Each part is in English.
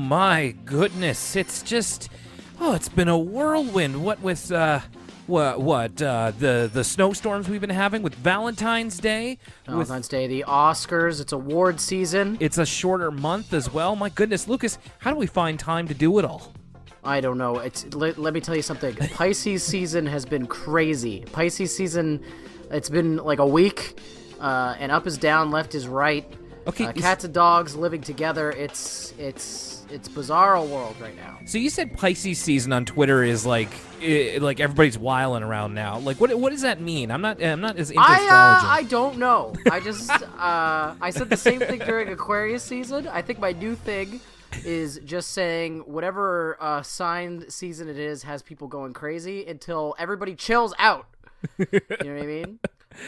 my goodness. It's just, it's been a whirlwind. What with, the snowstorms we've been having with Valentine's Day. Valentine's Day, the Oscars, it's award season. It's a shorter month as well. My goodness, Lucas, how do we find time to do it all? I don't know. Let me tell you something. Pisces season has been crazy. Pisces season, it's been like a week, and up is down, left is right. Okay, cats and dogs living together. It's bizarro world right now. So you said Pisces season on Twitter is like everybody's wiling around now. Like what does that mean? I'm not as into astrology. I don't know. I just I said the same thing during Aquarius season. I think my new thing is just saying whatever sign season it is has people going crazy until everybody chills out. You know what I mean?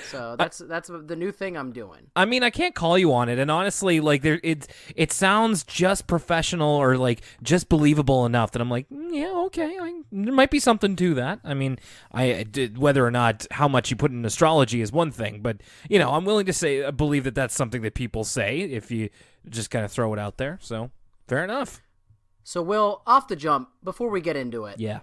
So that's the new thing I'm doing. I mean, I can't call you on it, and honestly, like it sounds just professional or like just believable enough that I'm like, yeah, okay, there might be something to that. I mean, whether or not how much you put in astrology is one thing, but I'm willing to believe that that's something that people say if you just kind of throw it out there. So fair enough. So Will, off the jump, before we get into it, yeah,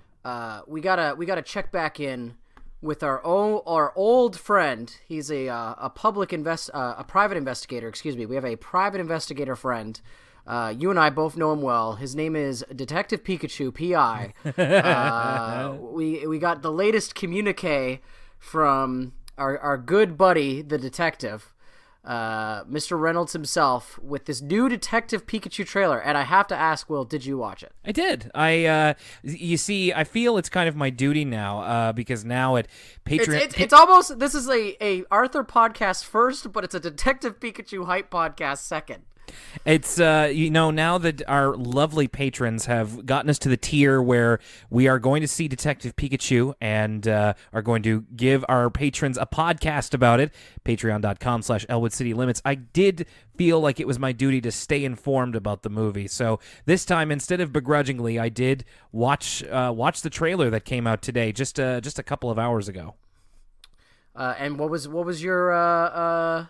we gotta check back in with our old friend. He's a private investigator. Excuse me. We have a private investigator friend. You and I both know him well. His name is Detective Pikachu, P.I. We got the latest communique from our good buddy, the detective, Mr. Reynolds himself, with this new Detective Pikachu trailer. And I have to ask, Will, did you watch it? I did. You see, I feel it's kind of my duty now, because now at Patreon... It's almost... This is a Arthur podcast first, but it's a Detective Pikachu hype podcast second. It's, now that our lovely patrons have gotten us to the tier where we are going to see Detective Pikachu and are going to give our patrons a podcast about it, patreon.com/Elwood City Limits, I did feel like it was my duty to stay informed about the movie. So this time, instead of begrudgingly, I did watch the trailer that came out today, just a couple of hours ago. And what was your...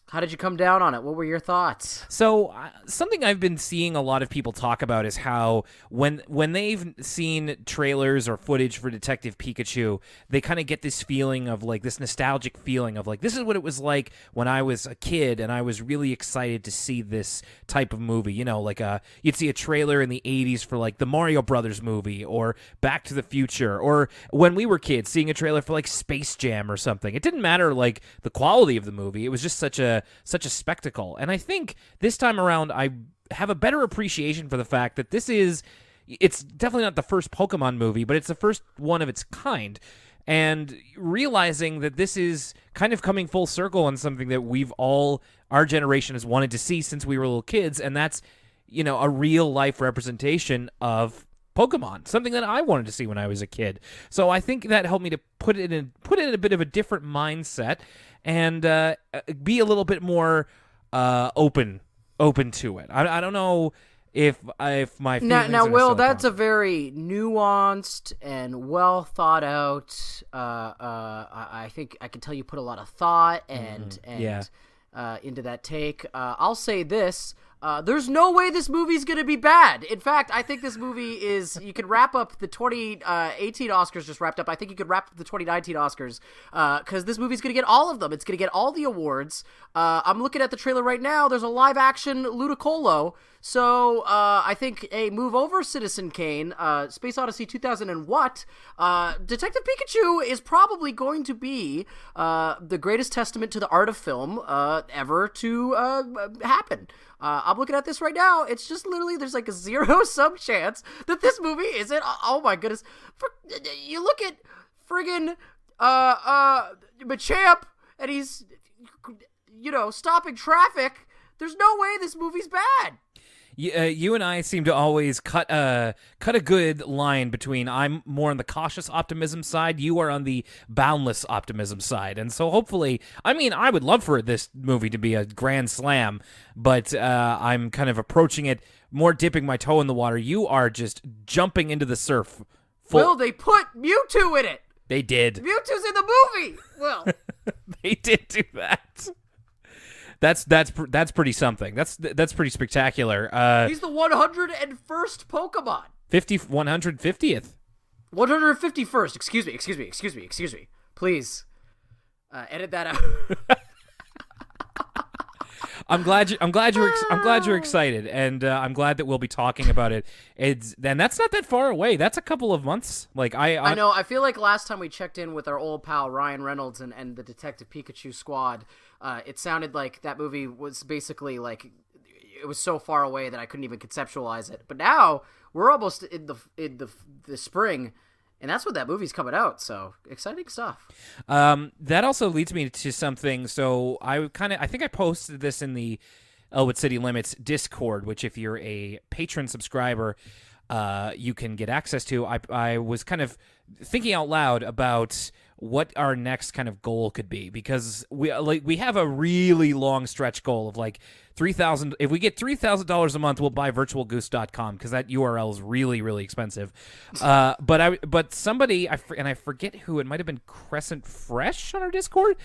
How did you come down on it? What were your thoughts? So something I've been seeing a lot of people talk about is how when they've seen trailers or footage for Detective Pikachu, they kind of get this feeling of like this nostalgic feeling of like, this is what it was like when I was a kid and I was really excited to see this type of movie. You'd see a trailer in the 80s for like the Mario Brothers movie or Back to the Future, or when we were kids seeing a trailer for like Space Jam or something. It didn't matter like the quality of the movie. It was just such a spectacle. And I think this time around I have a better appreciation for the fact that it's definitely not the first Pokemon movie, but it's the first one of its kind. And realizing that this is kind of coming full circle on something that our generation has wanted to see since we were little kids, and that's, a real life representation of Pokemon, something that I wanted to see when I was a kid. So I think that helped me to put it in a bit of a different mindset and be a little bit more open to it. I don't know if my feelings now Will, so that's a very nuanced and well thought out. I think I can tell you put a lot of thought and into that take. I'll say this. There's no way this movie's going to be bad. In fact, I think this movie you could wrap up the 2018 Oscars just wrapped up. I think you could wrap up the 2019 Oscars because this movie's going to get all of them. It's going to get all the awards. I'm looking at the trailer right now. There's a live action Ludicolo. So I think move over Citizen Kane, Space Odyssey 2000 and what? Detective Pikachu is probably going to be the greatest testament to the art of film ever to happen. I'm looking at this right now. It's just literally there's like a 0-sum chance that this movie isn't. Oh my goodness! You look at friggin' Machamp, and he's stopping traffic. There's no way this movie's bad. You and I seem to always cut a good line between I'm more on the cautious optimism side, you are on the boundless optimism side. And so hopefully, I would love for this movie to be a grand slam, but I'm kind of approaching it more dipping my toe in the water. You are just jumping into the surf. Will, they put Mewtwo in it. They did. Mewtwo's in the movie. Will. They did do that. That's pretty something. That's pretty spectacular. He's the 101st Pokemon. 150th. 151st. Excuse me. Please, edit that out. I'm glad you're excited, and I'm glad that we'll be talking about it. And that's not that far away. That's a couple of months. Like I know. I feel like last time we checked in with our old pal Ryan Reynolds and the Detective Pikachu squad, it sounded like that movie was basically like it was so far away that I couldn't even conceptualize it. But now we're almost in the spring. And that's when that movie's coming out, so exciting stuff. That also leads me to something. So I think I posted this in the Elwood City Limits Discord, which if you're a patron subscriber, you can get access to. I was kind of thinking out loud about what our next kind of goal could be, because we have a really long stretch goal of like $3,000. If we get $3,000 a month, we'll buy virtualgoose.com, because that URL is really, really expensive. But somebody, I forget who, it might have been Crescent Fresh on our Discord,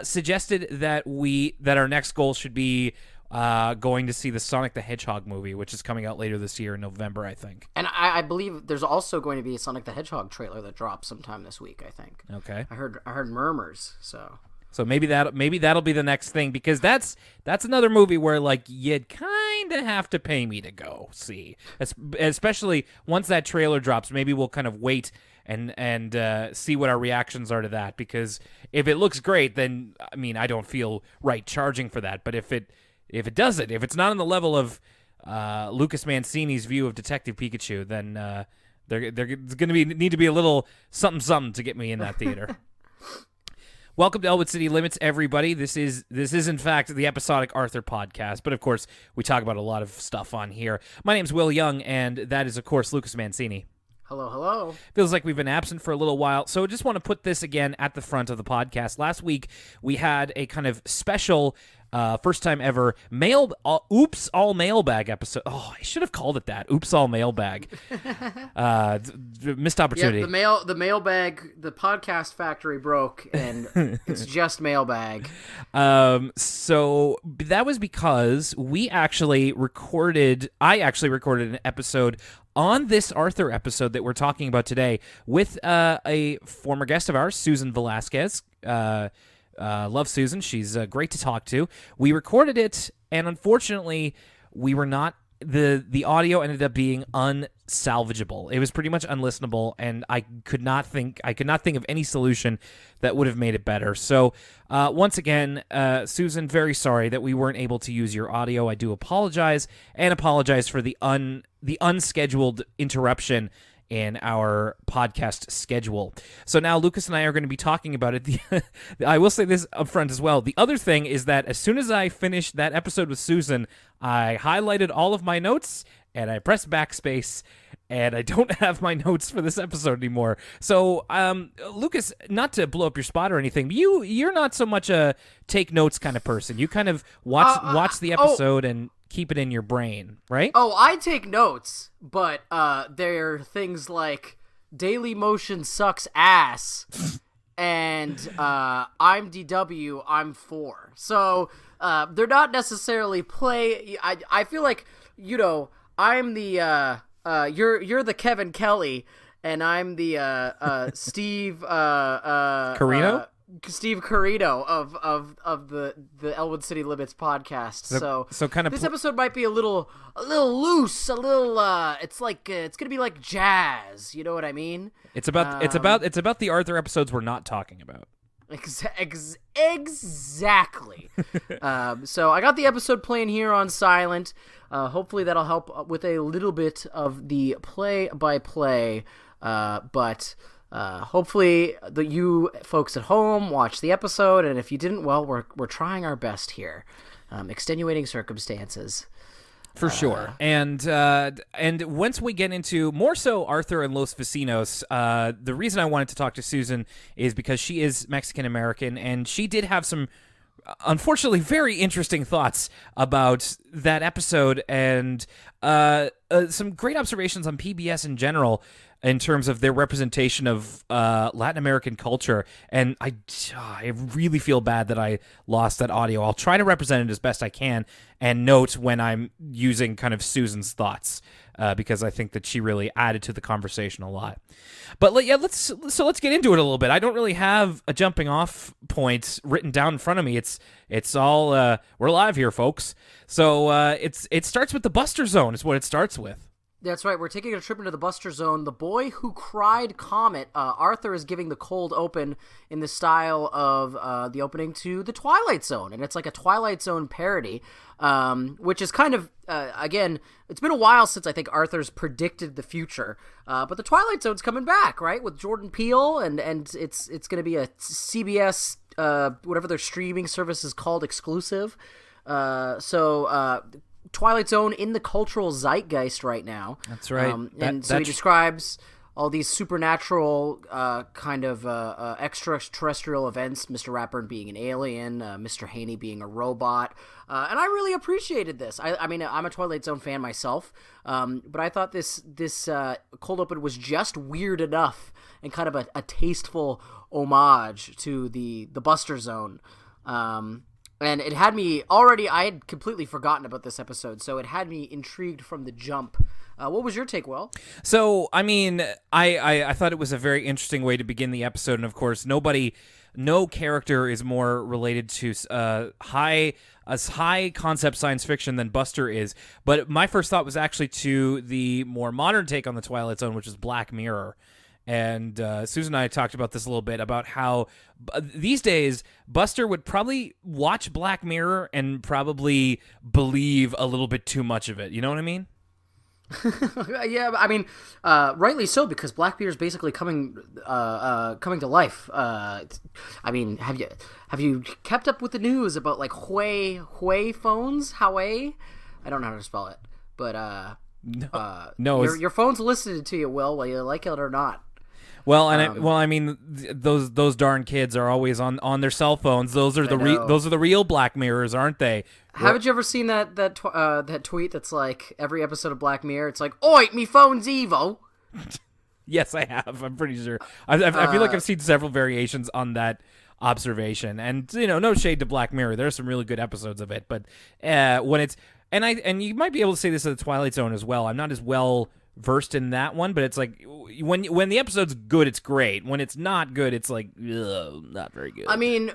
suggested that our next goal should be going to see the Sonic the Hedgehog movie, which is coming out later this year in November, I think. And I believe there's also going to be a Sonic the Hedgehog trailer that drops sometime this week, I think. Okay. I heard murmurs, so maybe that'll be the next thing, because that's another movie where like you'd kind of have to pay me to go see, especially once that trailer drops. Maybe we'll kind of wait and see what our reactions are to that, because if it looks great, then I mean I don't feel right charging for that. But if it doesn't, if it's not on the level of Lucas Mancini's view of Detective Pikachu, then there's going to need to be a little something to get me in that theater. Welcome to Elwood City Limits, everybody. This is in fact the episodic Arthur podcast, but of course we talk about a lot of stuff on here. My name's Will Young, and that is of course Lucas Mancini. Hello. Feels like we've been absent for a little while, so I just want to put this again at the front of the podcast. Last week we had a kind of special first time ever Oops All Mailbag episode. Oh, I should have called it that. Oops All Mailbag. Missed opportunity. Yeah, the mailbag, the podcast factory broke, and it's just mailbag. So that was because I actually recorded an episode on this Arthur episode that we're talking about today with a former guest of ours, Susan Velasquez. Love Susan. She's great to talk to. We recorded it, and unfortunately, we were not. The audio ended up being unsalvageable. It was pretty much unlistenable, and I could not think of any solution that would have made it better. So, once again, Susan, very sorry that we weren't able to use your audio. I do apologize, and apologize for the unscheduled interruption in our podcast schedule. So now Lucas and I are going to be talking about it. I will say this up front as well. The other thing is that as soon as I finished that episode with Susan, I highlighted all of my notes and I pressed backspace, and I don't have my notes for this episode anymore. So, Lucas, not to blow up your spot or anything, but you're not so much a take notes kind of person. You kind of watch the episode and keep it in your brain, right? Oh, I take notes, but there are things like Daily Motion sucks ass, and I'm DW, I'm 4. So they're not necessarily play. I feel like, I'm the you're the Kevin Kelly, and I'm the Steve Carino. Steve Carino of the Elwood City Limits podcast. So kind of this episode might be a little loose, a little it's gonna be like jazz. You know what I mean? It's about the Arthur episodes we're not talking about. Exactly. So I got the episode playing here on silent. Hopefully that'll help with a little bit of the play-by-play. But hopefully you folks at home watch the episode, and if you didn't, well, we're trying our best here. Extenuating circumstances. For sure. And once we get into more so Arthur and Los Vecinos, the reason I wanted to talk to Susan is because she is Mexican-American, and she did have some, unfortunately, very interesting thoughts about that episode. And some great observations on PBS in general in terms of their representation of Latin American culture, and I really feel bad that I lost that audio. I'll try to represent it as best I can and note when I'm using kind of Susan's thoughts, because I think that she really added to the conversation a lot. But let's get into it a little bit. I don't really have a jumping off point written down in front of me. It's all we're live here, folks. So it starts with the Buster Zone. Is what it starts with. That's right. We're taking a trip into the Buster Zone. The Boy Who Cried Comet. Arthur is giving the cold open in the style of the opening to the Twilight Zone, and it's like a Twilight Zone parody, which is kind of again. It's been a while since I think Arthur's predicted the future, but the Twilight Zone's coming back, right, with Jordan Peele, and it's going to be a CBS whatever their streaming service is called exclusive. Twilight Zone in the cultural zeitgeist right now. That's right. So he describes all these supernatural kind of extraterrestrial events, Mr. Ratburn being an alien, Mr. Haney being a robot. And I really appreciated this. I mean, I'm a Twilight Zone fan myself, but I thought this cold open was just weird enough and kind of a tasteful homage to the Buster Zone. And it had me already, I had completely forgotten about this episode, so it had me intrigued from the jump. What was your take, Will? So, I mean, I thought it was a very interesting way to begin the episode, and of course, no character is more related to high concept science fiction than Buster is. But my first thought was actually to the more modern take on the Twilight Zone, which is Black Mirror. And Susan and I talked about this a little bit, about how these days Buster would probably watch Black Mirror and probably believe a little bit too much of it. You know what I mean? Yeah, I mean, rightly so, because Black Mirror is basically coming to life. I mean, have you kept up with the news about like Huawei phones? Huawei? I don't know how to spell it, but no, your phone's listening to you, Will, whether you like it or not. Well, and I mean, those darn kids are always on their cell phones. Those are the real Black Mirrors, aren't they? Haven't you ever seen that tweet that's like every episode of Black Mirror? It's like, "Oi, me phone's evil." Yes, I have. I'm pretty sure. I feel like I've seen several variations on that observation, and no shade to Black Mirror. There are some really good episodes of it, but when it's and you might be able to say this at the Twilight Zone as well. I'm not as well versed in that one, but it's like when the episode's good, it's great. When it's not good, it's like not very good. I mean,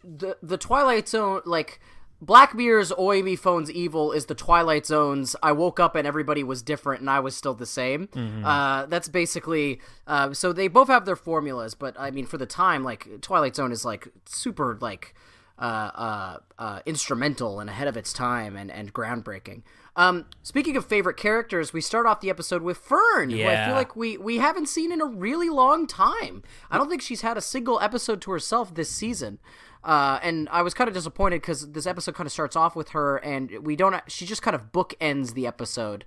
the Twilight Zone, like Black Mirror's "Oi, me phone's evil" is the Twilight Zone's "I woke up and everybody was different and I was still the same." Mm-hmm. That's basically so they both have their formulas, but I mean, for the time, like Twilight Zone is like super like instrumental and ahead of its time and groundbreaking. Speaking of favorite characters, we start off the episode with Fern, who I feel like we haven't seen in a really long time. I don't think she's had a single episode to herself this season. And I was kind of disappointed because this episode kind of starts off with her, and she just kind of bookends the episode,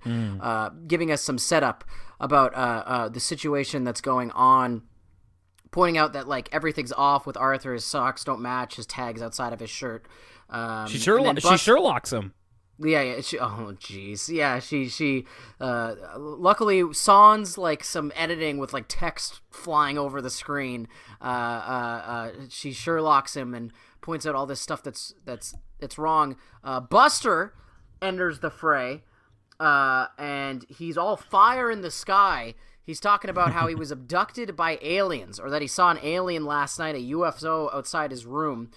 giving us some setup about the situation that's going on, pointing out that like everything's off with Arthur. His socks don't match, his tag's outside of his shirt. She Sherlocks him. Yeah. Oh, jeez. Yeah. She. Luckily, sans like some editing with like text flying over the screen. She Sherlocks him and points out all this stuff that's wrong. Buster enters the fray, and he's all fire in the sky. He's talking about how he was abducted by aliens, or that he saw an alien last night, a UFO outside his room.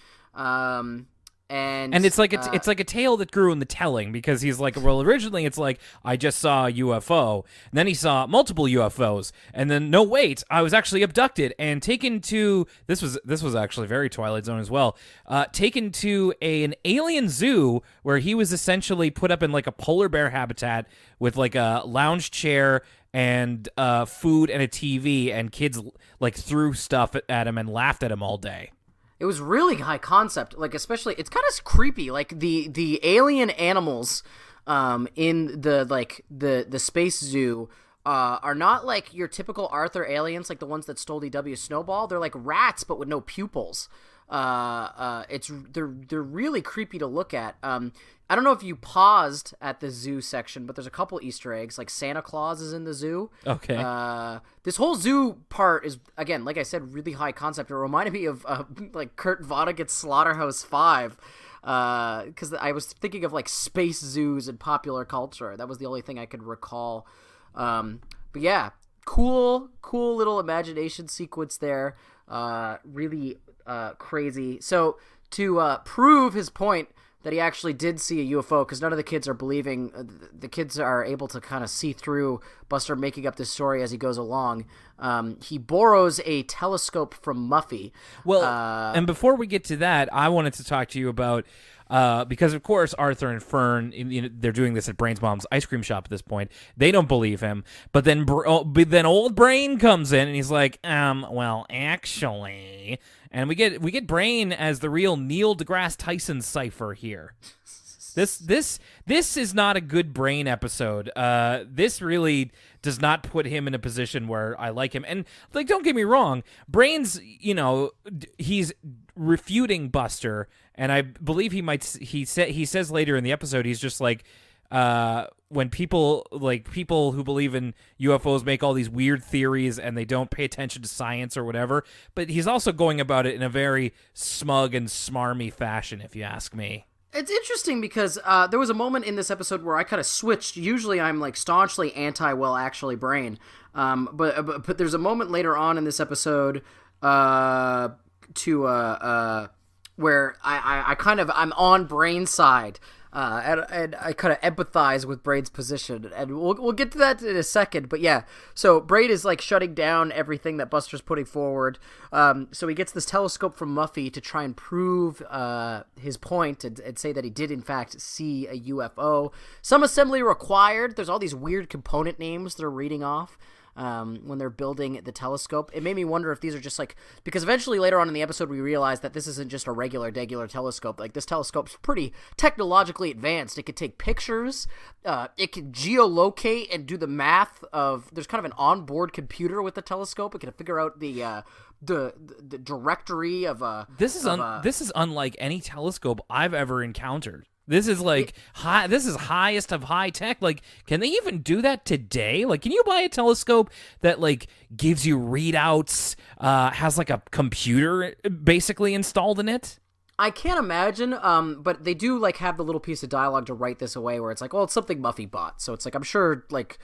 And it's like a tale that grew in the telling, because he's like, well, originally it's like, I just saw a UFO, and then he saw multiple UFOs, and then no, wait, I was actually abducted and taken to this was actually very Twilight Zone as well, taken to an alien zoo where he was essentially put up in like a polar bear habitat with like a lounge chair and food and a TV, and kids like threw stuff at him and laughed at him all day. It was really high concept, like especially it's kind of creepy, like the alien animals in the space zoo are not like your typical Arthur aliens, like the ones that stole DW Snowball. They're like rats but with no pupils. They're really creepy to look at. I don't know if you paused at the zoo section, but there's a couple Easter eggs. Like Santa Claus is in the zoo. Okay. This whole zoo part is, again, like I said, really high concept. It reminded me of like Kurt Vonnegut's Slaughterhouse 5. Because I was thinking of like space zoos in popular culture. That was the only thing I could recall. But yeah, cool little imagination sequence there. Really crazy. So to prove his point that he actually did see a UFO, because none of the kids are believing, the kids are able to kind of see through Buster making up this story as he goes along. He borrows a telescope from Muffy. Well, and before we get to that, I wanted to talk to you about, because of course Arthur and Fern, they're doing this at Brain's mom's ice cream shop at this point. They don't believe him, but then old Brain comes in and he's like, well, actually, and we get Brain as the real Neil deGrasse Tyson cipher here. This is not a good Brain episode. This really does not put him in a position where I like him. And like, don't get me wrong, Brain's, he's refuting Buster, and I believe he says later in the episode, he's just like, when people who believe in UFOs make all these weird theories and they don't pay attention to science or whatever, but he's also going about it in a very smug and smarmy fashion, if you ask me. It's interesting because there was a moment in this episode where I kind of switched. Usually I'm like staunchly anti-well actually Brain, but there's a moment later on in this episode where I'm on Brain's side. And I kind of empathize with Braid's position, and we'll get to that in a second. But yeah, so Braid is like shutting down everything that Buster's putting forward. So he gets this telescope from Muffy to try and prove his point and say that he did in fact see a UFO. Some assembly required. There's all these weird component names they're reading off. When they're building the telescope. It made me wonder if these are just like, because eventually later on in the episode we realize that this isn't just a regular telescope. Like, this telescope's pretty technologically advanced. It could take pictures, it can geolocate and do the math of, there's kind of an onboard computer with the telescope. It can figure out the directory of this is unlike any telescope I've ever encountered. This is like this is highest of high tech. Like, can they even do that today? Like, can you buy a telescope that like gives you readouts, has like a computer basically installed in it? I can't imagine, but they do like have the little piece of dialogue to write this away where it's like, well, it's something Muffy bought. So it's like, I'm sure like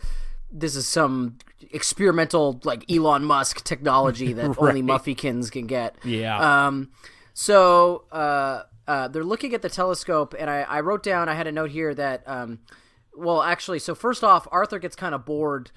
this is some experimental like Elon Musk technology that only Muffykins can get. Yeah. They're looking at the telescope, and I wrote down, I had a note here that, so first off, Arthur gets kind of bored.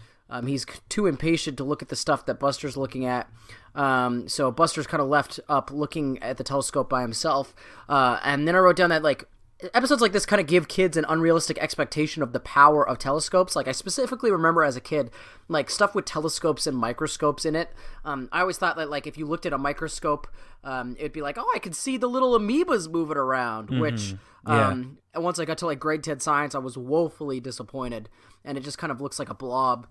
He's too impatient to look at the stuff that Buster's looking at. So Buster's kind of left up looking at the telescope by himself. And then I wrote down that, like, episodes like this kind of give kids an unrealistic expectation of the power of telescopes. Like, I specifically remember as a kid, like, stuff with telescopes and microscopes in it. I always thought that, like, if you looked at a microscope, it'd be like, oh, I could see the little amoebas moving around, which, and once I got to, like, grade 10 science, I was woefully disappointed, and it just kind of looks like a blob.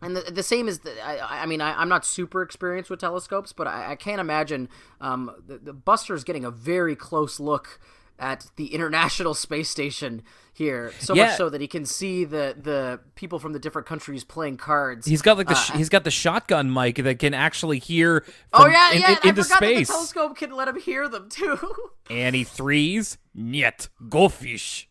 And the same is, I'm not super experienced with telescopes, but I can't imagine the Buster's getting a very close look at the International Space Station here, much so that he can see the people from the different countries playing cards. He's got like he's got the shotgun mic that can actually hear I into space. forgot that the telescope can let him hear them too. Annie threes, niet, goldfish.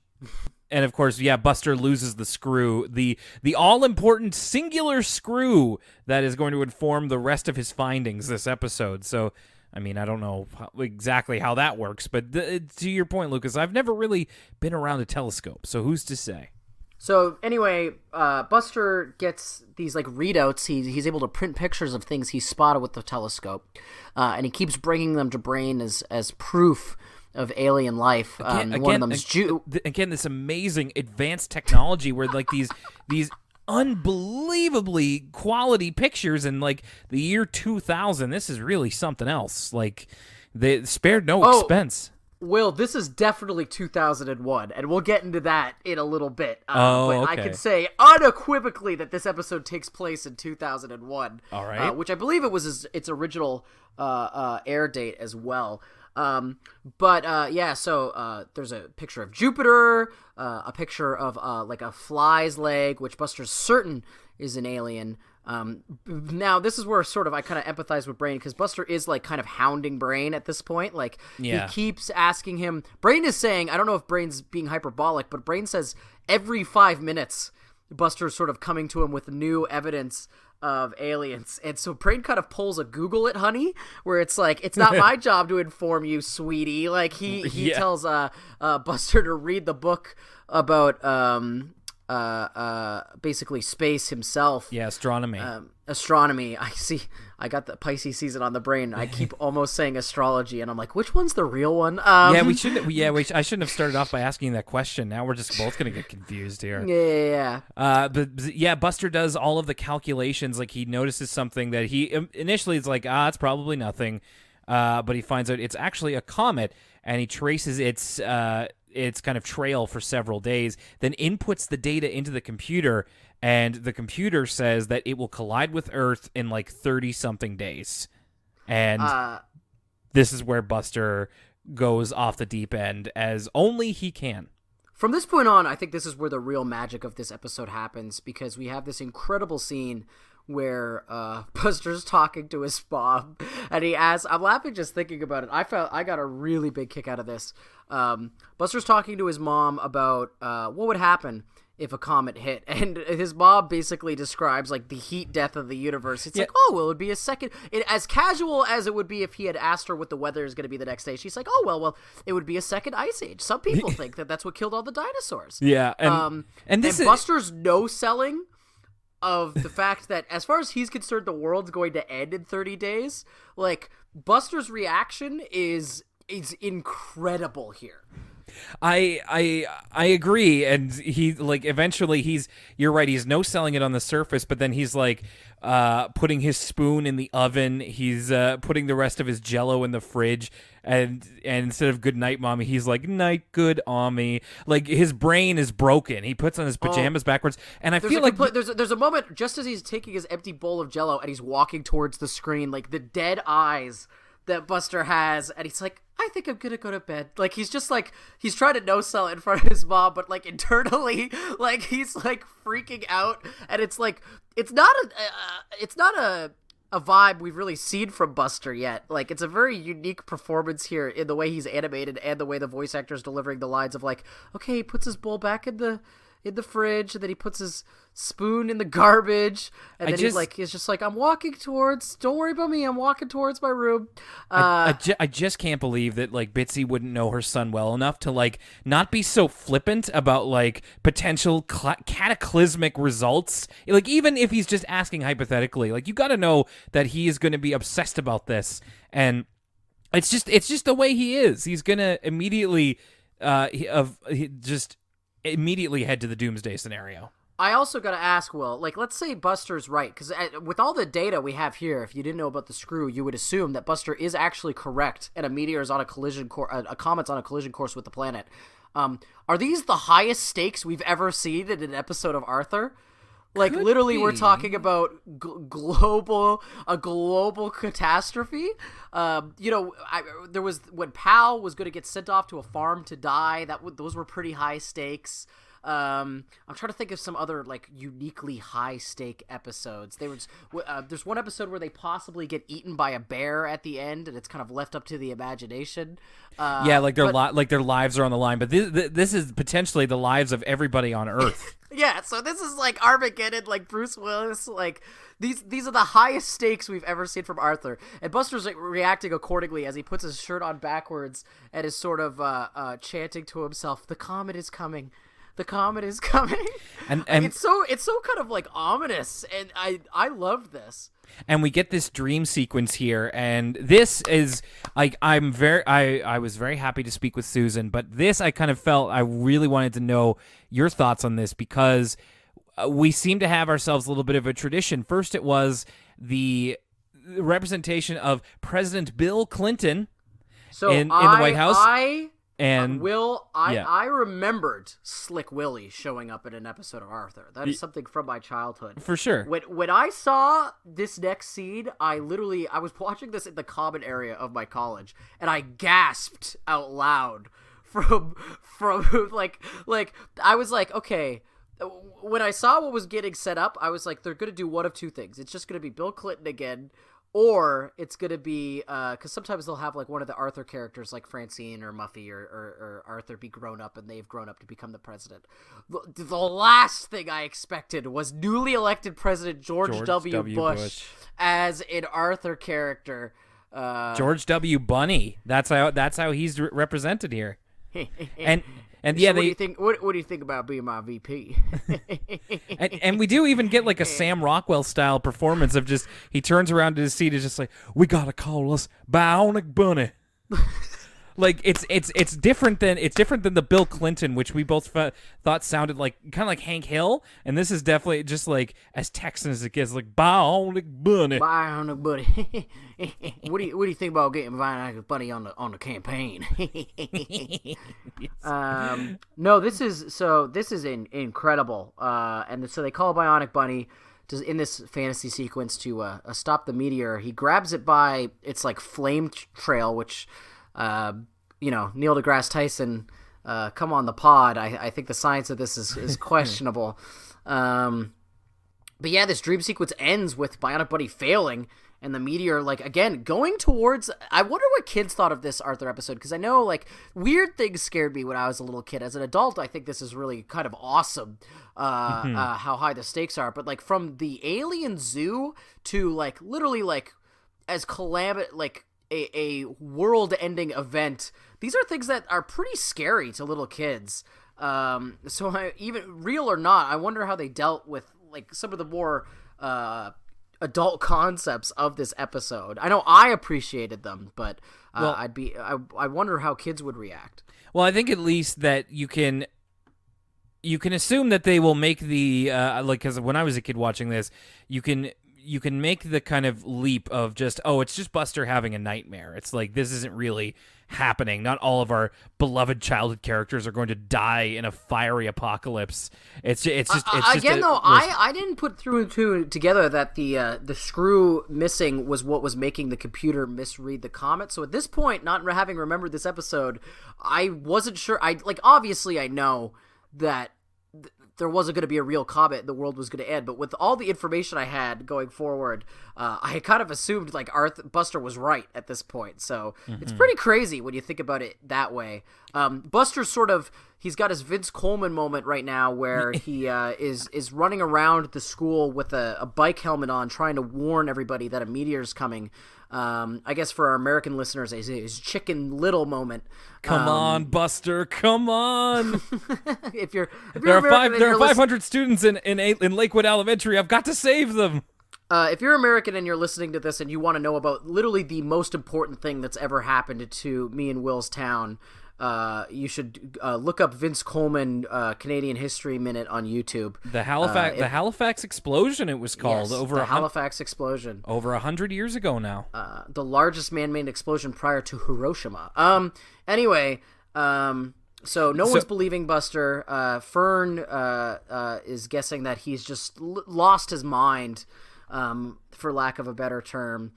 And of course, Buster loses the screw, the all-important singular screw that is going to inform the rest of his findings this episode. So, I mean, I don't know exactly how that works, but to your point, Lucas, I've never really been around a telescope, so who's to say? So anyway, Buster gets these like readouts. He's able to print pictures of things he spotted with the telescope, and he keeps bringing them to Brain as proof of alien life. One of them is again, this amazing advanced technology where like these unbelievably quality pictures in like the year 2000. This is really something else. Like, they spared no expense. Will, this is definitely 2001, and we'll get into that in a little bit. But I can say unequivocally that this episode takes place in 2001. All right. Which I believe it was its original air date as well. So there's a picture of Jupiter, a picture of like a fly's leg, which Buster's certain is an alien. Now this is where sort of I kind of empathize with Brain, because Buster is like kind of hounding Brain at this point. Like he keeps asking him. Brain is saying, I don't know if Brain's being hyperbolic, but Brain says every 5 minutes Buster's sort of coming to him with new evidence of aliens. And so Brain kind of pulls a Google it, honey, where it's like, it's not my job to inform you, sweetie. Like he tells Buster to read the book about basically space himself. Yeah, astronomy. Astronomy. I see. I got the Pisces season on the brain. I keep almost saying astrology, and I'm like, which one's the real one? I shouldn't have started off by asking that question. Now we're just both gonna get confused here. Yeah. But Buster does all of the calculations. Like he notices something that he initially is like, it's probably nothing, but he finds out it's actually a comet, and he traces its kind of trail for several days, then inputs the data into the computer, and the computer says that it will collide with Earth in like 30-something days. And this is where Buster goes off the deep end, as only he can. From this point on, I think this is where the real magic of this episode happens, because we have this incredible scene where Buster's talking to his mom, and he asks, I'm laughing just thinking about it. I got a really big kick out of this. Buster's talking to his mom about what would happen if a comet hit, and his mom basically describes like the heat death of the universe. It's like, oh, well, it would be a second, as casual as it would be if he had asked her what the weather is going to be the next day. She's like, oh, well, it would be a second ice age. Some people think that that's what killed all the dinosaurs. Yeah, and Buster's no-selling of the fact that, as far as he's concerned, the world's going to end in 30 days. Like, Buster's reaction is incredible here. I agree, and he like eventually you're right, he's no selling it on the surface, but then he's like putting his spoon in the oven, he's putting the rest of his Jello in the fridge, and instead of good night mommy, he's like night good mommy. Like his brain is broken. He puts on his pajamas backwards, and I feel like there's a moment just as he's taking his empty bowl of Jello and he's walking towards the screen, like the dead eyes that Buster has, and he's like, I think I'm gonna go to bed. Like he's just like, he's trying to no sell in front of his mom, but like internally, like he's like freaking out, and it's like it's not a vibe we've really seen from Buster yet. Like it's a very unique performance here in the way he's animated and the way the voice actor is delivering the lines of like, okay, he puts his bowl back in the fridge, and then he puts his spoon in the garbage, and then he's just like, I'm walking towards, don't worry about me, I'm walking towards my room. I just can't believe that like Bitsy wouldn't know her son well enough to like not be so flippant about like potential cataclysmic results. Like even if he's just asking hypothetically, like you got to know that he is going to be obsessed about this, and it's just the way he is. He's going to immediately immediately head to the doomsday scenario. I also got to ask, Will, like, let's say Buster's right, because with all the data we have here, if you didn't know about the screw, you would assume that Buster is actually correct, and a meteor is on a comet's on a collision course with the planet. Are these the highest stakes we've ever seen in an episode of Arthur? Like, could literally be. We're talking about a global catastrophe. There was when Pal was going to get sent off to a farm to die. Those were pretty high stakes. I'm trying to think of some other like uniquely high stake episodes. There's one episode where they possibly get eaten by a bear at the end, and it's kind of left up to the imagination. Like their lives are on the line, but this is potentially the lives of everybody on Earth. Yeah, so this is like Armageddon, like Bruce Willis, like these are the highest stakes we've ever seen from Arthur, and Buster's like reacting accordingly as he puts his shirt on backwards and is sort of chanting to himself, "The comet is coming. The comet is coming," and it's so kind of like ominous, and I love this. And we get this dream sequence here, and this is like I was very happy to speak with Susan, but this I kind of felt I really wanted to know your thoughts on this, because we seem to have ourselves a little bit of a tradition. First, it was the representation of President Bill Clinton. So in the White House. I remembered Slick Willie showing up in an episode of Arthur. That is something from my childhood. For sure. When I saw this next scene, I was watching this in the common area of my college, and I gasped out loud from like I was like, okay. When I saw what was getting set up, I was like, they're going to do one of two things. It's just going to be Bill Clinton again, or it's going to be, because sometimes they'll have like one of the Arthur characters like Francine or Muffy or Arthur be grown up and they've grown up to become the president. The last thing I expected was newly elected President George W. Bush as an Arthur character. George W. Bunny. That's how he's represented here. And so yeah, what do you think? What do you think about being my VP? and we do even get like a Sam Rockwell style performance of just he turns around to his seat and is just like, we gotta call us Bionic Bunny. Like it's different than the Bill Clinton, which we both thought sounded like kind of like Hank Hill, and this is definitely just like as Texan as it gets, like Bionic Bunny. Bionic Bunny. What do you think about getting Bionic Bunny on the campaign? No, this is incredible. And so they call Bionic Bunny in this fantasy sequence to stop the meteor. He grabs it by its like flame trail, which. Neil deGrasse Tyson, come on the pod. I think the science of this is questionable. But yeah, this dream sequence ends with Bionic Bunny failing and the meteor, like, again, going towards... I wonder what kids thought of this Arthur episode, because I know, like, weird things scared me when I was a little kid. As an adult, I think this is really kind of awesome, how high the stakes are. But, like, from the alien zoo to, like, literally, like, as like... A world-ending event. These are things that are pretty scary to little kids. So even real or not, I wonder how they dealt with like some of the more adult concepts of this episode. I know I appreciated them, but I wonder how kids would react. Well, I think at least that you can assume that they will make the because when I was a kid watching this, you can make the kind of leap of just, it's just Buster having a nightmare. It's like, this isn't really happening. Not all of our beloved childhood characters are going to die in a fiery apocalypse. It's just I didn't put through and two together that the screw missing was what was making the computer misread the comet. So at this point, not having remembered this episode, I wasn't sure. Obviously I know that there wasn't going to be a real comet, the world was going to end. But with all the information I had going forward, I kind of assumed like Buster was right at this point. So it's pretty crazy when you think about it that way. Buster's he's got his Vince Coleman moment right now where he is running around the school with a bike helmet on, trying to warn everybody that a meteor's coming. I guess for our American listeners, his Chicken Little moment. Come on, Buster! Come on! there are 500 students in Lakewood Elementary. I've got to save them. If you're American and you're listening to this and you want to know about literally the most important thing that's ever happened to me and Will's town, you should look up Vince Coleman Canadian History Minute on YouTube. The Halifax explosion, it was called. Yes, Halifax explosion. Over 100 years ago now. The largest man-made explosion prior to Hiroshima. Anyway, so no one's believing Buster. Fern is guessing that he's just lost his mind, for lack of a better term.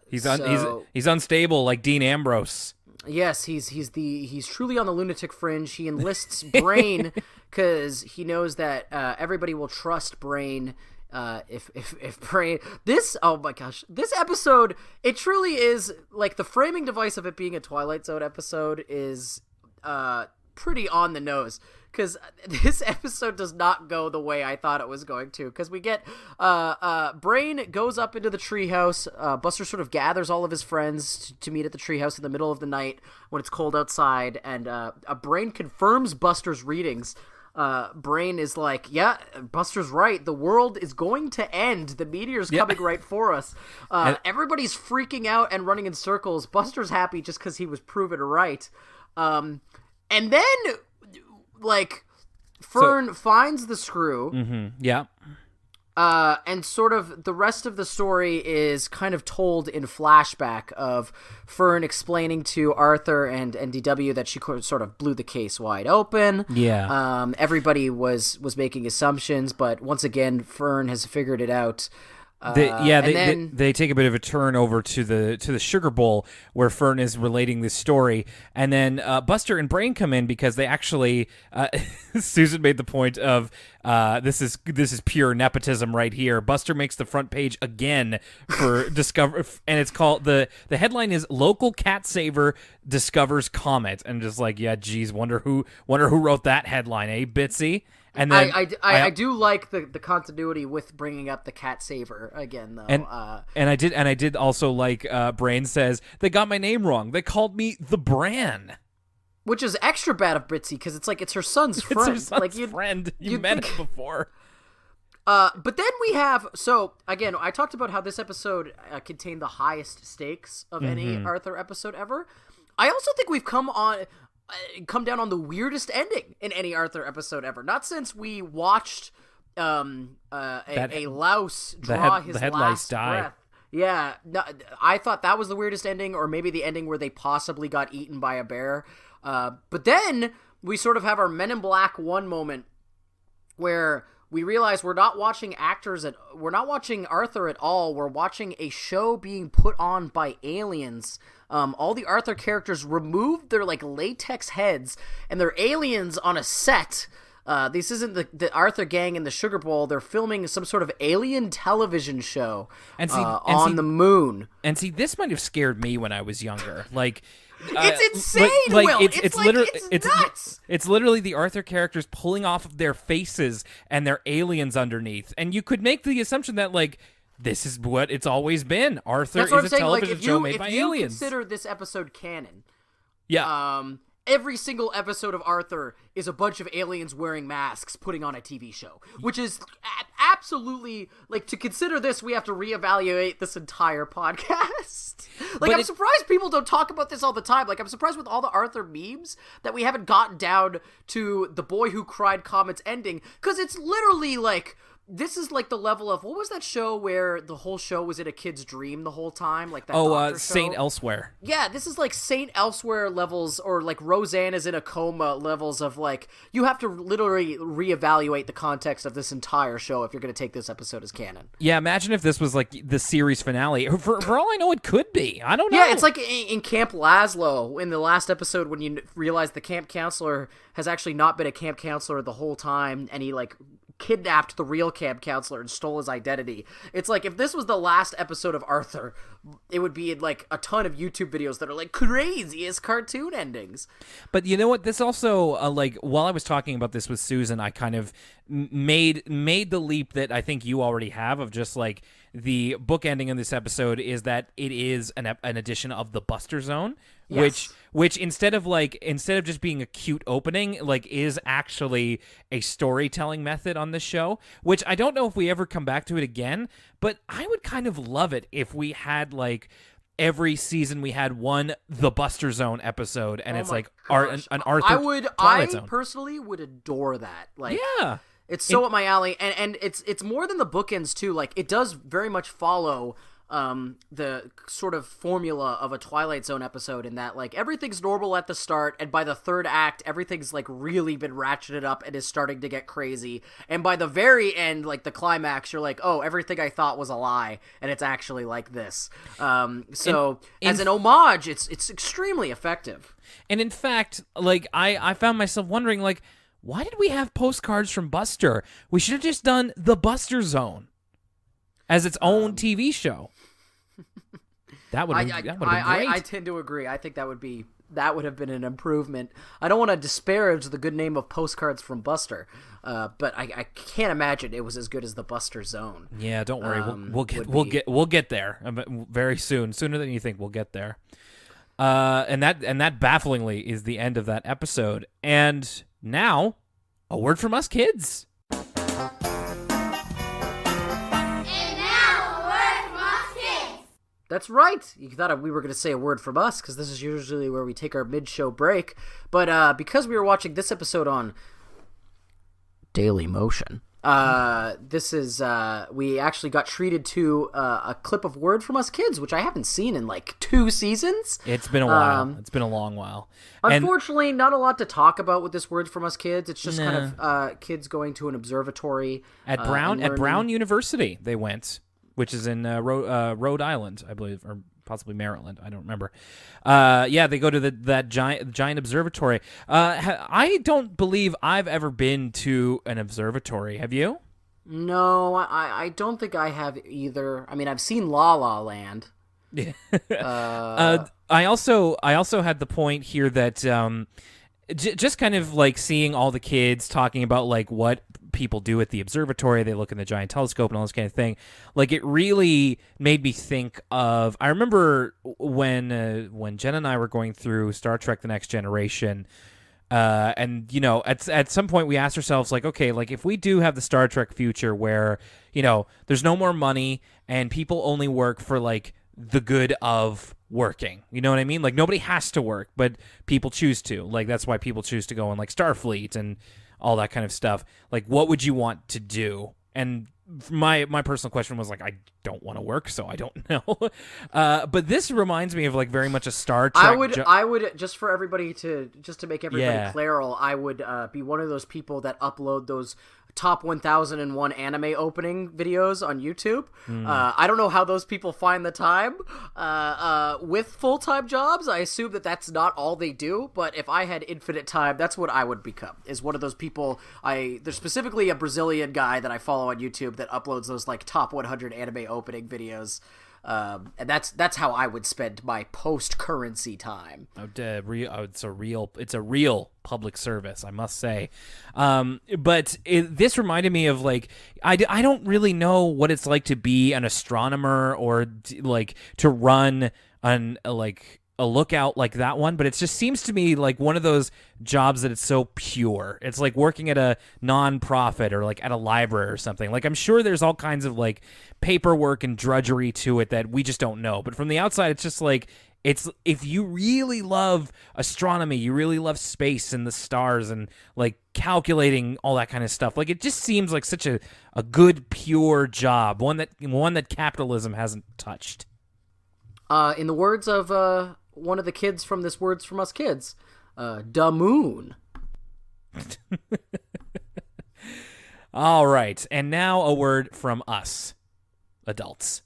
He's unstable like Dean Ambrose. Yes, he's truly on the lunatic fringe. He enlists Brain because he knows that everybody will trust Brain. If Brain, oh my gosh, this episode, it truly is like the framing device of it being a Twilight Zone episode is pretty on the nose. Because this episode does not go the way I thought it was going to. Because we get Brain goes up into the treehouse. Buster sort of gathers all of his friends to meet at the treehouse in the middle of the night when it's cold outside. And Brain confirms Buster's readings. Brain is like, yeah, Buster's right. The world is going to end. The meteor's coming right for us. Everybody's freaking out and running in circles. Buster's happy just because he was proven right. And then... like, Fern finds the screw. Yeah. And sort of the rest of the story is kind of told in flashback of Fern explaining to Arthur and DW that she sort of blew the case wide open. Yeah. Everybody was making assumptions, but once again, Fern has figured it out. They take a bit of a turn over to the sugar bowl where Fern is relating this story, and then Buster and Brain come in because they actually Susan made the point of this is pure nepotism right here. Buster makes the front page again for Discover, and it's called the headline is "Local Cat Saver Discovers Comet," and just like, yeah, geez, wonder who wrote that headline, eh, Bitsy? And then I do like the continuity with bringing up the cat saver again, though. And I did also like Brain says they got my name wrong. They called me the Bran, which is extra bad of Bitsy because it's like it's her son's friend. It's her son's friend. You met him before. But then we have, so again, I talked about how this episode contained the highest stakes of any Arthur episode ever. I also think we've come down on the weirdest ending in any Arthur episode ever. Not since we watched a louse draw his last breath. Yeah, no, I thought that was the weirdest ending, or maybe the ending where they possibly got eaten by a bear. But then we sort of have our Men in Black 1 moment where we realize we're not watching Arthur at all. We're watching a show being put on by aliens. All the Arthur characters removed their like latex heads, and they're aliens on a set. This isn't the Arthur gang in the Sugar Bowl. They're filming some sort of alien television show on the moon. And see, this might have scared me when I was younger. Like, it's insane, Will. It's nuts. It's literally the Arthur characters pulling off of their faces and their aliens underneath. And you could make the assumption that, like, this is what it's always been. Arthur is a television show made by aliens. If you consider this episode canon, yeah. Every single episode of Arthur is a bunch of aliens wearing masks putting on a TV show, which is absolutely, like, to consider this, we have to reevaluate this entire podcast. I'm surprised people don't talk about this all the time. Like, I'm surprised with all the Arthur memes that we haven't gotten down to the Boy Who Cried Comet's ending, because it's literally, like, this is like the level of, what was that show where the whole show was in a kid's dream the whole time? Like that Saint Elsewhere. Yeah, this is like Saint Elsewhere levels, or like Roseanne is in a coma levels of, like, you have to literally reevaluate the context of this entire show if you're going to take this episode as canon. Yeah, imagine if this was like the series finale. For all I know, it could be. I don't know. Yeah, it's like in Camp Laszlo in the last episode when you realize the camp counselor has actually not been a camp counselor the whole time, and he, like, kidnapped the real camp counselor and stole his identity. It's like, if this was the last episode of Arthur, it would be in, like, a ton of YouTube videos that are like craziest cartoon endings. But you know what? This also, like, while I was talking about this with Susan, I kind of made the leap that I think you already have of just, like, the book ending in this episode is that it is an edition of the Buster Zone, yes. which instead of just being a cute opening, like, is actually a storytelling method on this show, which I don't know if we ever come back to it again, but I would kind of love it if we had, like, every season we had the Buster Zone episode, and it's like an Arthur Twilight Zone. I personally would adore that. Like, yeah. It's so up my alley, and it's more than the bookends too. Like, it does very much follow the sort of formula of a Twilight Zone episode, in that, like, everything's normal at the start, and by the third act, everything's, like, really been ratcheted up and is starting to get crazy. And by the very end, like, the climax, you're like, oh, everything I thought was a lie, and it's actually like this. As an homage, it's extremely effective. And in fact, like, I found myself wondering, like, why did we have postcards from Buster? We should have just done the Buster Zone as its own TV show. That would have been great. I tend to agree. I think that would have been an improvement. I don't want to disparage the good name of postcards from Buster, but I can't imagine it was as good as the Buster Zone. Yeah, don't worry. We'll get there very soon, sooner than you think. We'll get there. And that bafflingly is the end of that episode. And now, a word from us kids. And now, a word from us kids. That's right. You thought we were going to say a word from us, because this is usually where we take our mid-show break. But because we were watching this episode on Daily Motion, This is we actually got treated to a clip of Word From Us Kids, which I haven't seen in like 2 seasons. It's been a while. It's been a long while. Unfortunately, not a lot to talk about with this Word From Us Kids. It's just kind of kids going to an observatory at Brown University. They went, which is in Rhode Island, I believe, or possibly Maryland. I don't remember. They go to that giant observatory. I don't believe I've ever been to an observatory. Have you? No, I don't think I have either. I mean, I've seen La La Land. I also had the point here that just kind of like seeing all the kids talking about like what people do at the observatory. They look in the giant telescope and all this kind of thing. Like, it really made me think of, I remember when Jen and I were going through Star Trek: The Next Generation, and, you know, at some point we asked ourselves, like, okay, like, if we do have the Star Trek future where, you know, there's no more money and people only work for like the good of working, you know what I mean? Like, nobody has to work, but people choose to. Like, that's why people choose to go on like Starfleet and all that kind of stuff. Like, what would you want to do? And my personal question was like, I don't want to work, so I don't know. But this reminds me of like very much a Star Trek. I would just for everybody to make everybody clear, I would be one of those people that upload those top 1001 anime opening videos on YouTube. I don't know how those people find the time with full-time jobs. I assume that that's not all they do, but if I had infinite time, that's what I would become, is one of those people. There's specifically a Brazilian guy that I follow on YouTube that uploads those like top 100 anime opening videos. And that's how I would spend my post-currency time. It's a real public service, I must say. But this reminded me of like, I don't really know what it's like to be an astronomer or like to run a lookout like that one, but it just seems to me like one of those jobs that it's so pure. It's like working at a non-profit or like at a library or something. Like, I'm sure there's all kinds of like paperwork and drudgery to it that we just don't know. But from the outside, it's just like, it's, if you really love astronomy, you really love space and the stars and like calculating all that kind of stuff. Like, it just seems like such a good, pure job, one that capitalism hasn't touched. In the words of one of the kids from this Words From Us Kids, da moon. All right, and now a word from us, adults.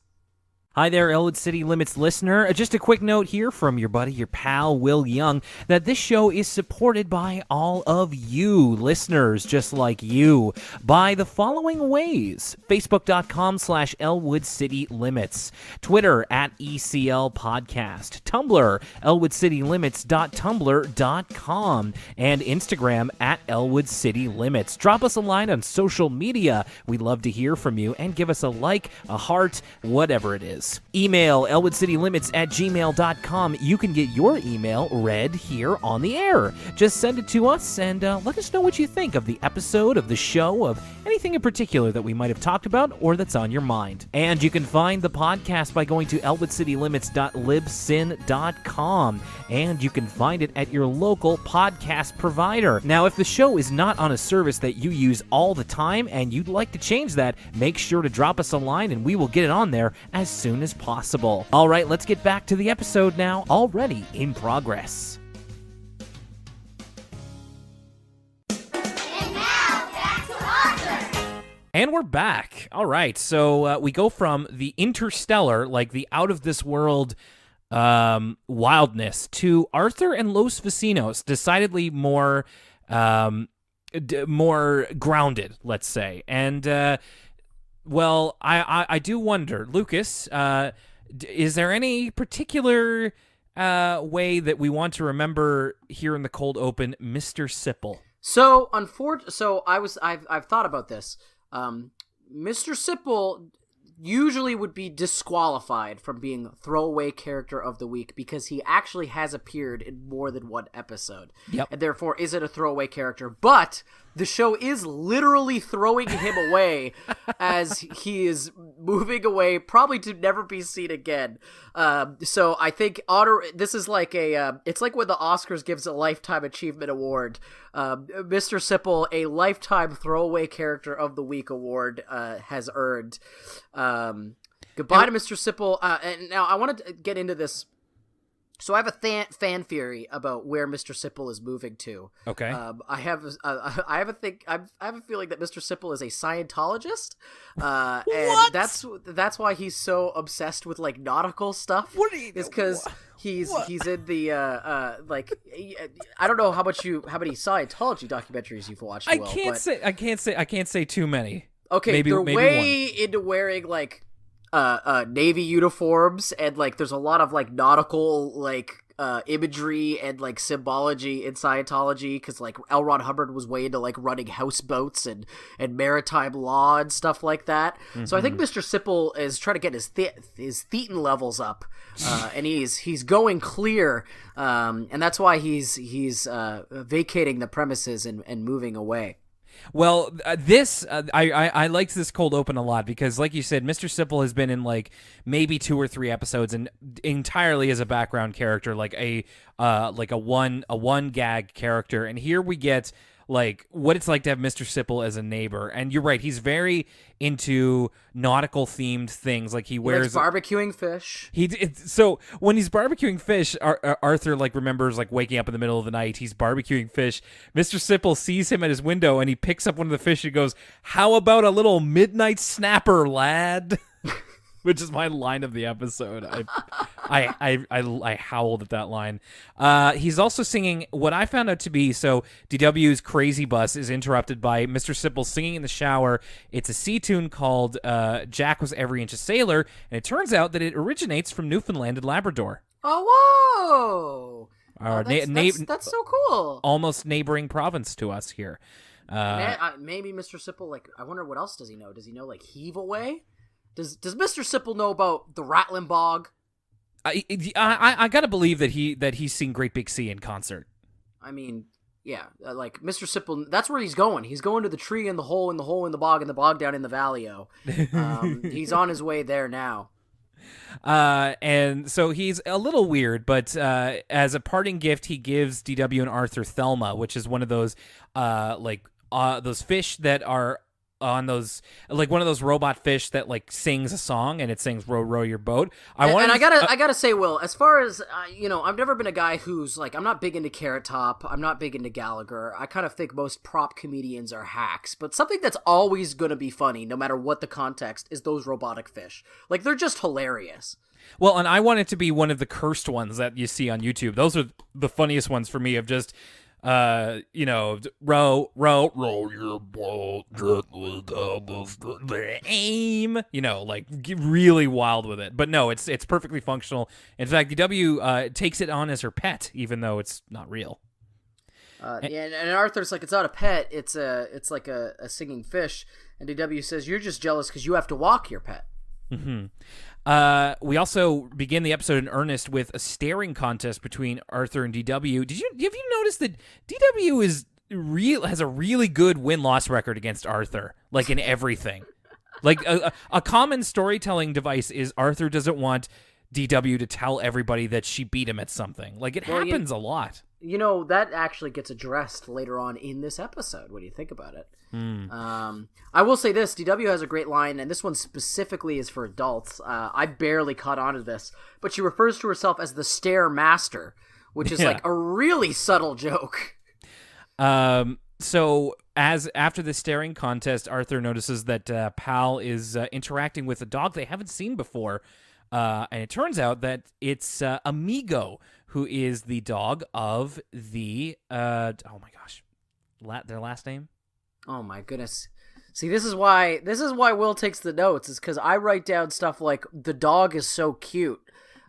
Hi there, Elwood City Limits listener. Just a quick note here from your buddy, your pal, Will Young, that this show is supported by all of you listeners, just like you, by the following ways: Facebook.com/Elwood City Limits, Twitter @ECL Podcast, Tumblr, ElwoodCityLimits.tumblr.com, and Instagram @Elwood City Limits. Drop us a line on social media. We'd love to hear from you, and give us a like, a heart, whatever it is. Email elwoodcitylymits@gmail.com. You can get your email read here on the air. Just send it to us and let us know what you think of the episode, of the show, of anything in particular that we might have talked about or that's on your mind. And you can find the podcast by going to elwoodcitylimits.libsyn.com, and you can find it at your local podcast provider. Now, if the show is not on a service that you use all the time and you'd like to change that, make sure to drop us a line and we will get it on there as soon as possible. All right, let's get back to the episode now, already in progress. And now, back to Arthur. And we're back. All right, so we go from the interstellar, like the out-of-this-world wildness, to Arthur and Los Vecinos, decidedly more grounded, let's say. And well, I do wonder, Lucas, is there any particular way that we want to remember here in the cold open Mr. Sipple? So I've thought about this. Mr. Sipple usually would be disqualified from being throwaway character of the week because he actually has appeared in more than one episode. Yep. And therefore isn't a throwaway character. But the show is literally throwing him away as he is moving away, probably to never be seen again. So I think this is like it's like when the Oscars gives a Lifetime Achievement Award. Mr. Sipple, a Lifetime Throwaway Character of the Week award, has earned. Goodbye to Mr. Sipple. And now I want to get into this. So I have a fan theory about where Mr. Sipple is moving to. Okay. I have a feeling that Mr. Sipple is a Scientologist. And that's why he's so obsessed with like nautical stuff. What are you? Is because he's in the like I don't know how many Scientology documentaries you've watched. I can't say too many. Okay, maybe they're maybe way one. into wearing like Navy uniforms, and like there's a lot of like nautical like imagery and like symbology in Scientology, because like L. Ron Hubbard was way into like running houseboats and maritime law and stuff like that. Mm-hmm. So I think Mr. Sipple is trying to get his thetan levels up, and he's going clear, and that's why he's vacating the premises and moving away. Well, I liked this cold open a lot because, like you said, Mr. Sipple has been in like maybe 2 or 3 episodes and entirely as a background character, like a one gag character. And here we get like what it's like to have Mr. Sipple as a neighbor. And you're right, he's very into nautical themed things. Like he wears barbecuing fish. So when he's barbecuing fish, Arthur like remembers like waking up in the middle of the night. He's barbecuing fish. Mr. Sipple sees him at his window and he picks up one of the fish and goes, "How about a little midnight snapper, lad?" Which is my line of the episode. I howled at that line. He's also singing what I found out to be, so DW's Crazy Bus is interrupted by Mr. Sipple singing in the shower. It's a sea tune called Jack Was Every Inch a Sailor, and it turns out that it originates from Newfoundland and Labrador. Oh, whoa! That's so cool. Almost neighboring province to us here. Maybe Mr. Sipple, like, I wonder what else does he know? Does he know, like, heave away? Does Mr. Sipple know about the Rattling Bog? I gotta believe that he's seen Great Big Sea in concert. I mean, yeah, like Mr. Sipple, that's where he's going. He's going to the tree in the hole in the hole in the bog down in the valley-o. He's on his way there now. And so he's a little weird, but as a parting gift, he gives DW and Arthur Thelma, which is one of those those fish that are on those, like one of those robot fish that like sings a song and it sings "Row, row your boat." I gotta say, Will, as far as I've never been a guy who's like, I'm not big into Carrot Top, I'm not big into Gallagher. I kind of think most prop comedians are hacks, but something that's always gonna be funny, no matter what the context, is those robotic fish. Like, they're just hilarious. Well, and I want it to be one of the cursed ones that you see on YouTube. Those are the funniest ones for me, of just row your boat gently down the aim, like really wild with it. But no, it's perfectly functional. In fact, DW takes it on as her pet, even though it's not real. And Arthur's like, it's not a pet, it's like a singing fish. And DW says, you're just jealous because you have to walk your pet. Mm-hmm. We also begin the episode in earnest with a staring contest between Arthur and DW. Have you noticed that DW has a really good win-loss record against Arthur, like in everything? Like a common storytelling device is Arthur doesn't want DW to tell everybody that she beat him at something. Like, it happens a lot. That actually gets addressed later on in this episode when you think about it. I will say this, DW has a great line, and this one specifically is for adults. I barely caught on to this, but she refers to herself as the Stair Master, which is like a really subtle joke. So after the staring contest, Arthur notices that Pal is interacting with a dog they haven't seen before, and it turns out that it's Amigo, who is the dog of the oh my gosh, their last name. Oh my goodness. See, this is why Will takes the notes, is because I write down stuff like, the dog is so cute.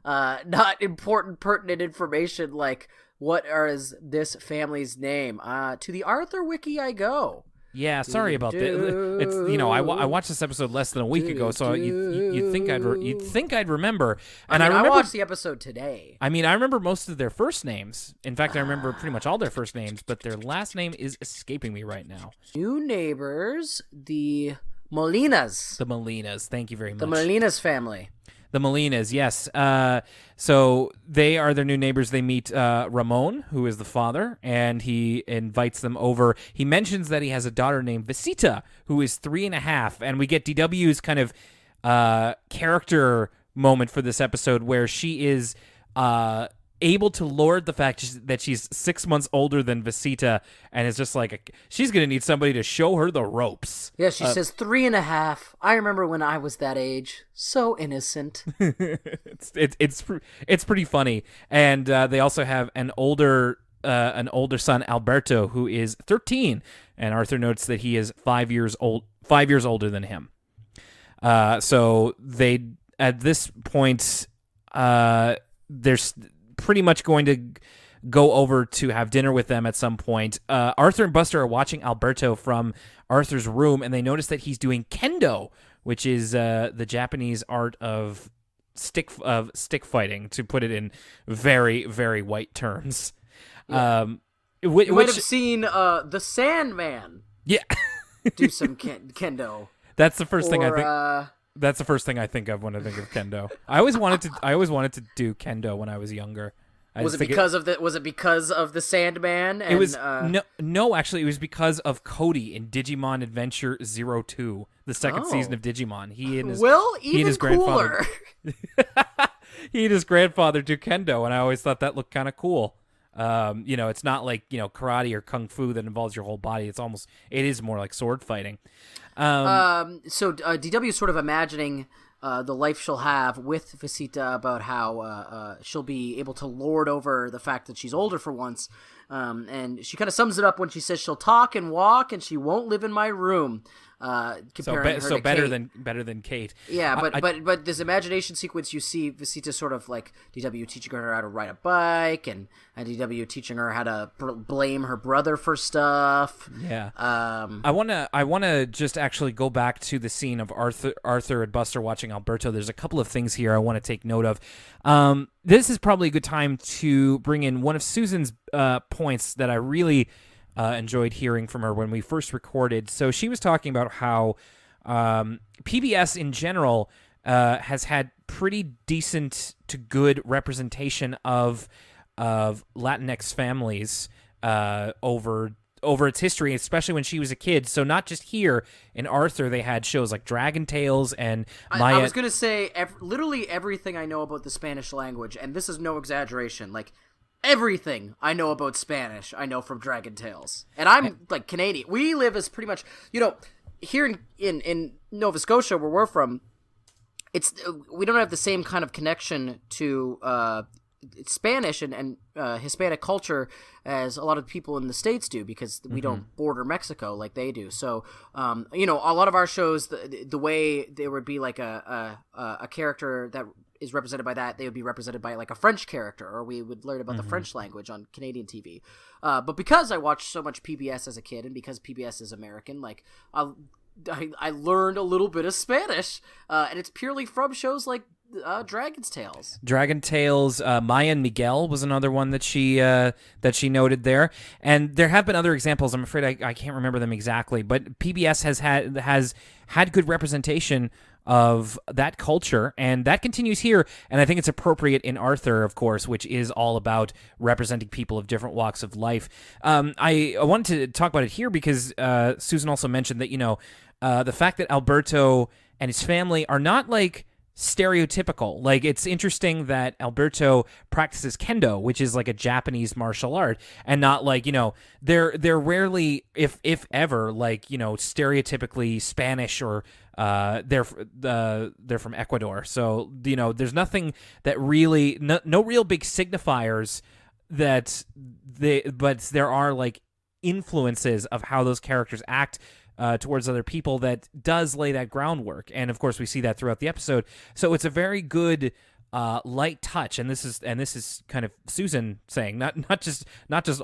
Not important, pertinent information like, what is this family's name? To the Arthur Wiki I go. Yeah, sorry about that. It's I watched this episode less than a week ago, so you'd think I'd remember. And I watched the episode today. I remember most of their first names. In fact, I remember pretty much all their first names, but their last name is escaping me right now. New neighbors, the Molinas. The Molinas. Thank you very much. The Molinas family. The Molinas, yes. So they are their new neighbors. They meet Ramon, who is the father, and he invites them over. He mentions that he has a daughter named Visita, who is 3.5, and we get DW's kind of character moment for this episode where she is able to lord the fact that she's 6 months older than Visita, and is just like she's gonna need somebody to show her the ropes. Yeah, she says 3.5. I remember when I was that age, so innocent. It's pretty funny, and they also have an older son, Alberto, who is 13, and Arthur notes that he is 5 years older than him. So they at this point there's pretty much going to go over to have dinner with them at some point. Arthur and Buster are watching Alberto from Arthur's room, and they notice that he's doing kendo, which is the Japanese art of stick fighting, to put it in very, very white terms. Yeah. You might have seen the Sandman. Yeah. do some kendo. That's the first thing I think. That's the first thing I think of when I think of kendo. I always wanted to do kendo when I was younger. Was it because of the Sandman? And, it was no. Actually, it was because of Cody in Digimon Adventure 02, the second season of Digimon. He and his grandfather. He and his grandfather do kendo, and I always thought that looked kind of cool. It's not like karate or kung fu that involves your whole body. It is more like sword fighting. So DW is sort of imagining the life she'll have with Visita, about how she'll be able to lord over the fact that she's older for once. And she kind of sums it up when she says she'll talk and walk and she won't live in my room. Comparing her to better Kate. better than Kate. Yeah, but this imagination sequence, you see Visita sort of like DW teaching her how to ride a bike, and DW teaching her how to blame her brother for stuff. Yeah. I wanna just actually go back to the scene of Arthur and Buster watching Alberto. There's a couple of things here I want to take note of. This is probably a good time to bring in one of Susan's points that I really enjoyed hearing from her when we first recorded. So she was talking about how PBS in general has had pretty decent to good representation of Latinx families over its history, especially when she was a kid. So not just here in Arthur, they had shows like Dragon Tales and Maya. I was going to say literally everything I know about the Spanish language, and this is no exaggeration, like everything I know about Spanish, I know from Dragon Tales. And I'm like Canadian. We live as pretty much, here in Nova Scotia, where we're from, we don't have the same kind of connection to Spanish and Hispanic culture as a lot of people in the States do, because we don't border Mexico like they do. So, a lot of our shows, the way there would be like a character that is represented by that, they would be represented by like a French character, or we would learn about the French language on Canadian TV. But because I watched so much PBS as a kid, and because PBS is American, like I learned a little bit of Spanish, and it's purely from shows like Dragon's Tales. Dragon Tales, Maya and Miguel was another one that she noted there, and there have been other examples. I'm afraid I can't remember them exactly, but PBS has had good representation of that culture, and that continues here. And I think it's appropriate in Arthur, of course, which is all about representing people of different walks of life. I wanted to talk about it here because Susan also mentioned that the fact that Alberto and his family are not like stereotypical. Like, it's interesting that Alberto practices kendo, which is like a Japanese martial art, and not like, they're rarely, if ever, like, stereotypically Spanish, or they're from Ecuador. So, there's nothing that really, no real big signifiers but there are like influences of how those characters act towards other people that does lay that groundwork, and of course we see that throughout the episode. So it's a very good light touch, and this is kind of Susan saying, not just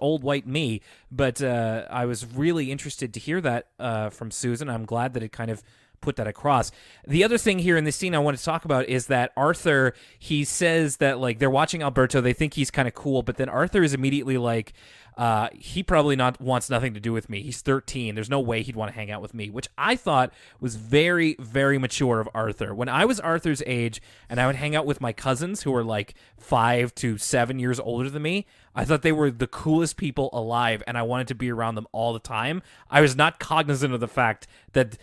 old white me, but I was really interested to hear that from Susan. I'm glad that it kind of put that across. The other thing here in this scene I want to talk about is that Arthur, he says that like they're watching Alberto, they think he's kind of cool, but then Arthur is immediately like, he probably not wants nothing to do with me. He's 13. There's no way he'd want to hang out with me, which I thought was very, very mature of Arthur. When I was Arthur's age and I would hang out with my cousins who were like 5 to 7 years older than me, I thought they were the coolest people alive, and I wanted to be around them all the time. I was not cognizant of the fact that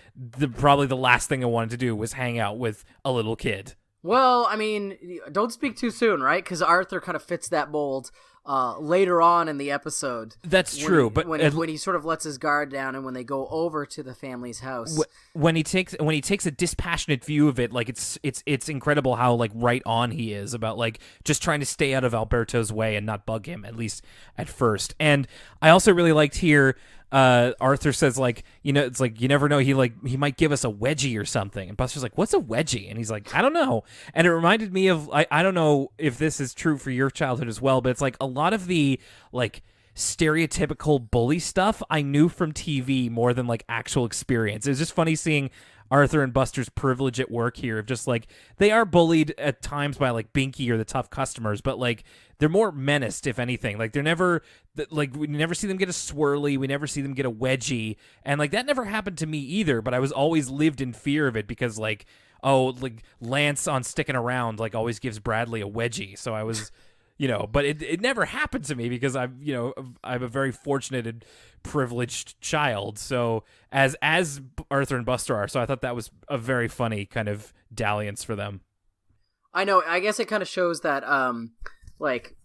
probably the last thing I wanted to do was hang out with a little kid. Well, I mean, don't speak too soon, right? Because Arthur kind of fits that mold later on in the episode. That's true, but when he sort of lets his guard down, and when they go over to the family's house, when he takes a dispassionate view of it, like it's incredible how like right on he is about like just trying to stay out of Alberto's way and not bug him, at least at first. And I also really liked here. Arthur says like, it's like, you never know, he might give us a wedgie or something, and Buster's like, what's a wedgie? And he's like, I don't know. And it reminded me of I don't know if this is true for your childhood as well, but it's like a lot of the like stereotypical bully stuff I knew from TV more than like actual experience. It was just funny seeing Arthur and Buster's privilege at work here of just like they are bullied at times by like Binky or the tough customers, but like they're more menaced, if anything. Like they're never like we never see them get a swirly, we never see them get a wedgie, and like that never happened to me either. But I was always lived in fear of it because like like Lance on Sticking Around like always gives Bradley a wedgie, so I was. But it never happened to me because I'm a very fortunate and privileged child. So as Arthur and Buster are, so I thought that was a very funny kind of dalliance for them. I know. I guess it kind of shows that like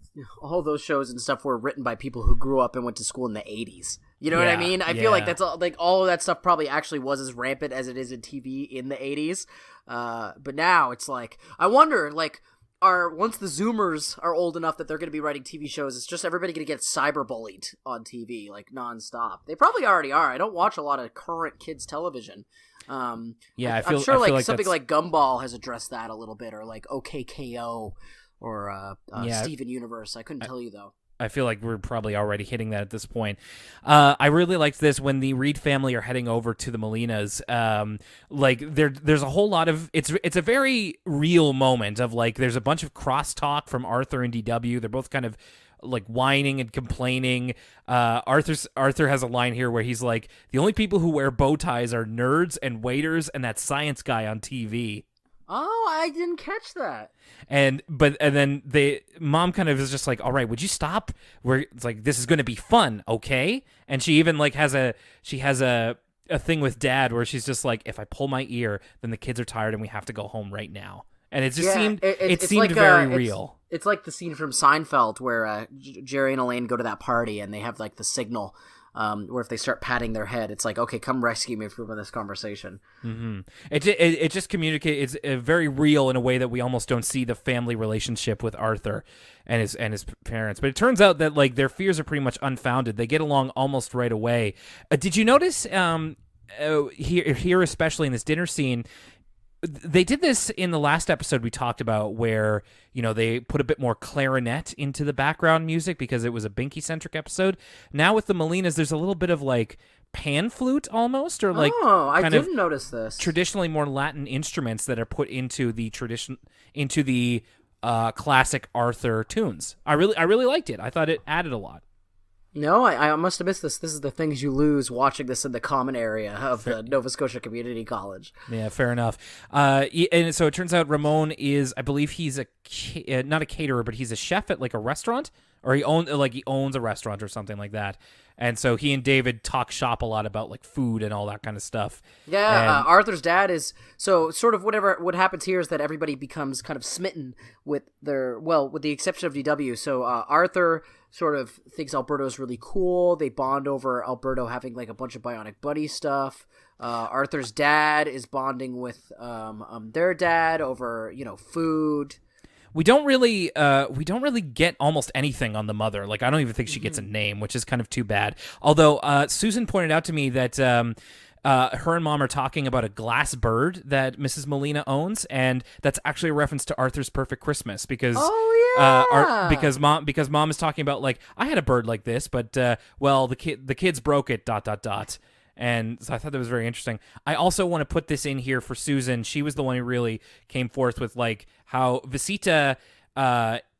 all those shows and stuff were written by people who grew up and went to school in the 80s. You know what I mean? I feel like that's like all of that stuff probably actually was as rampant as it is in TV in the 80s. But now it's like I wonder like. Once the Zoomers are old enough that they're going to be writing TV shows, it's just everybody going to get cyberbullied on TV like nonstop. They probably already are. I don't watch a lot of current kids television. I'm sure like something like Gumball has addressed that a little bit, or like OKKO, or Steven Universe. I couldn't tell you though. I feel like we're probably already hitting that at this point. I really liked this when the Reed family are heading over to the Molinas. Like there's a whole lot of it's a very real moment of like there's a bunch of crosstalk from Arthur and DW. They're both kind of like whining and complaining. Arthur has a line here where he's like, the only people who wear bow ties are nerds and waiters and that science guy on TV. Oh, I didn't catch that. And then mom kind of is just like, all right, would you stop? It's like, this is going to be fun, okay? And she even like has a thing with dad where she's just like, if I pull my ear, then the kids are tired and we have to go home right now. And it just seemed like, very real. It's like the scene from Seinfeld where Jerry and Elaine go to that party and they have like the signal. Where if they start patting their head, it's like, okay, come rescue me from this conversation. Mm-hmm. It just communicates. It's very real in a way that we almost don't see the family relationship with Arthur and his parents. But it turns out that like their fears are pretty much unfounded. They get along almost right away. Did you notice here, especially in this dinner scene? They did this in the last episode we talked about where, they put a bit more clarinet into the background music because it was a Binky-centric episode. Now with the Molinas, there's a little bit of like pan flute almost, or like I didn't notice this. Traditionally more Latin instruments that are put into the classic Arthur tunes. I really liked it. I thought it added a lot. No, I must have missed this. This is the things you lose watching this in the common area of the Nova Scotia Community College. Yeah, fair enough. And so it turns out Ramon is, I believe he's not a caterer, but he's a chef at like a restaurant, or he owns a restaurant or something like that. And so he and David talk shop a lot about like food and all that kind of stuff. Yeah, Arthur's dad is so sort of what happens here is that everybody becomes kind of smitten with with the exception of DW. So Arthur sort of thinks Alberto's really cool. They bond over Alberto having like a bunch of Bionic Buddy stuff. Arthur's dad is bonding with their dad over food. We don't really get almost anything on the mother. Like I don't even think she gets a name, which is kind of too bad. Although Susan pointed out to me that her and Mom are talking about a glass bird that Mrs. Molina owns, and that's actually a reference to Arthur's Perfect Christmas because because Mom is talking about like I had a bird like this, but the kids broke it ... And so I thought that was very interesting. I also want to put this in here for Susan. She was the one who really came forth with like how Visita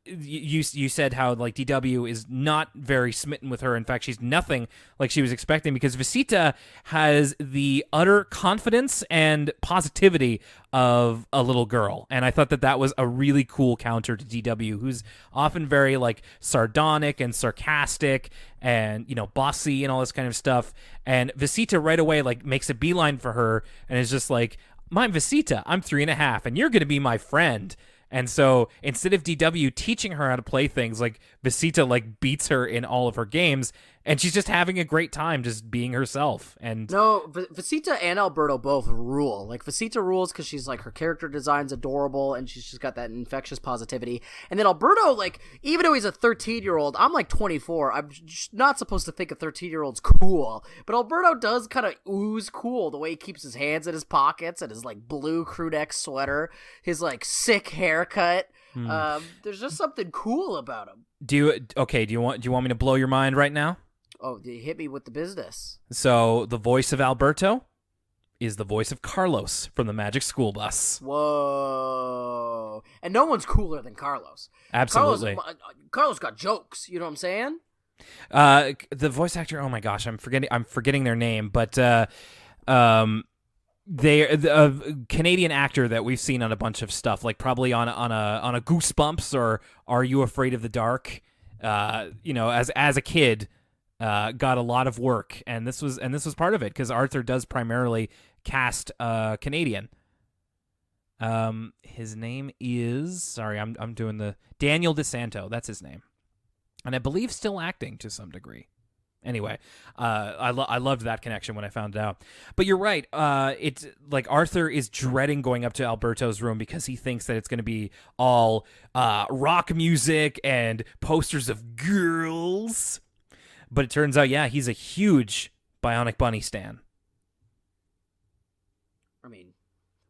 you said how like DW is not very smitten with her. In fact, she's nothing like she was expecting, because Visita has the utter confidence and positivity of a little girl, and I thought that was a really cool counter to DW, who's often very like sardonic and sarcastic and bossy and all this kind of stuff. And Visita right away like makes a beeline for her and is just like, "I'm Visita. I'm 3.5, and you're gonna be my friend." And so instead of DW teaching her how to play things, like Visita like beats her in all of her games, and she's just having a great time just being herself. And no, Visita and Alberto both rule. Like Visita rules because she's like, her character design's adorable and she's just got that infectious positivity. And then Alberto, like, even though he's a 13-year-old, I'm like 24. I'm just not supposed to think a 13-year-old's cool, but Alberto does kind of ooze cool, the way he keeps his hands in his pockets and his like blue crew neck sweater, his like sick haircut. There's just something cool about him. Do you want me to blow your mind right now? Oh, you hit me with the business. So the voice of Alberto is the voice of Carlos from the Magic School Bus. Whoa. And no one's cooler than Carlos. Absolutely. Carlos got jokes, you know what I'm saying? The voice actor, oh my gosh, I'm forgetting their name, but they're a Canadian actor that we've seen on a bunch of stuff, like probably on a Goosebumps or Are You Afraid of the Dark? As a kid, got a lot of work, and this was part of it, because Arthur does primarily cast Canadian. His name is, I'm doing the Daniel DeSanto. That's his name, and I believe still acting to some degree. Anyway, I loved that connection when I found it out. But you're right. It's like Arthur is dreading going up to Alberto's room because he thinks that it's going to be all rock music and posters of girls. But it turns out, yeah, he's a huge Bionic Bunny stan. I mean,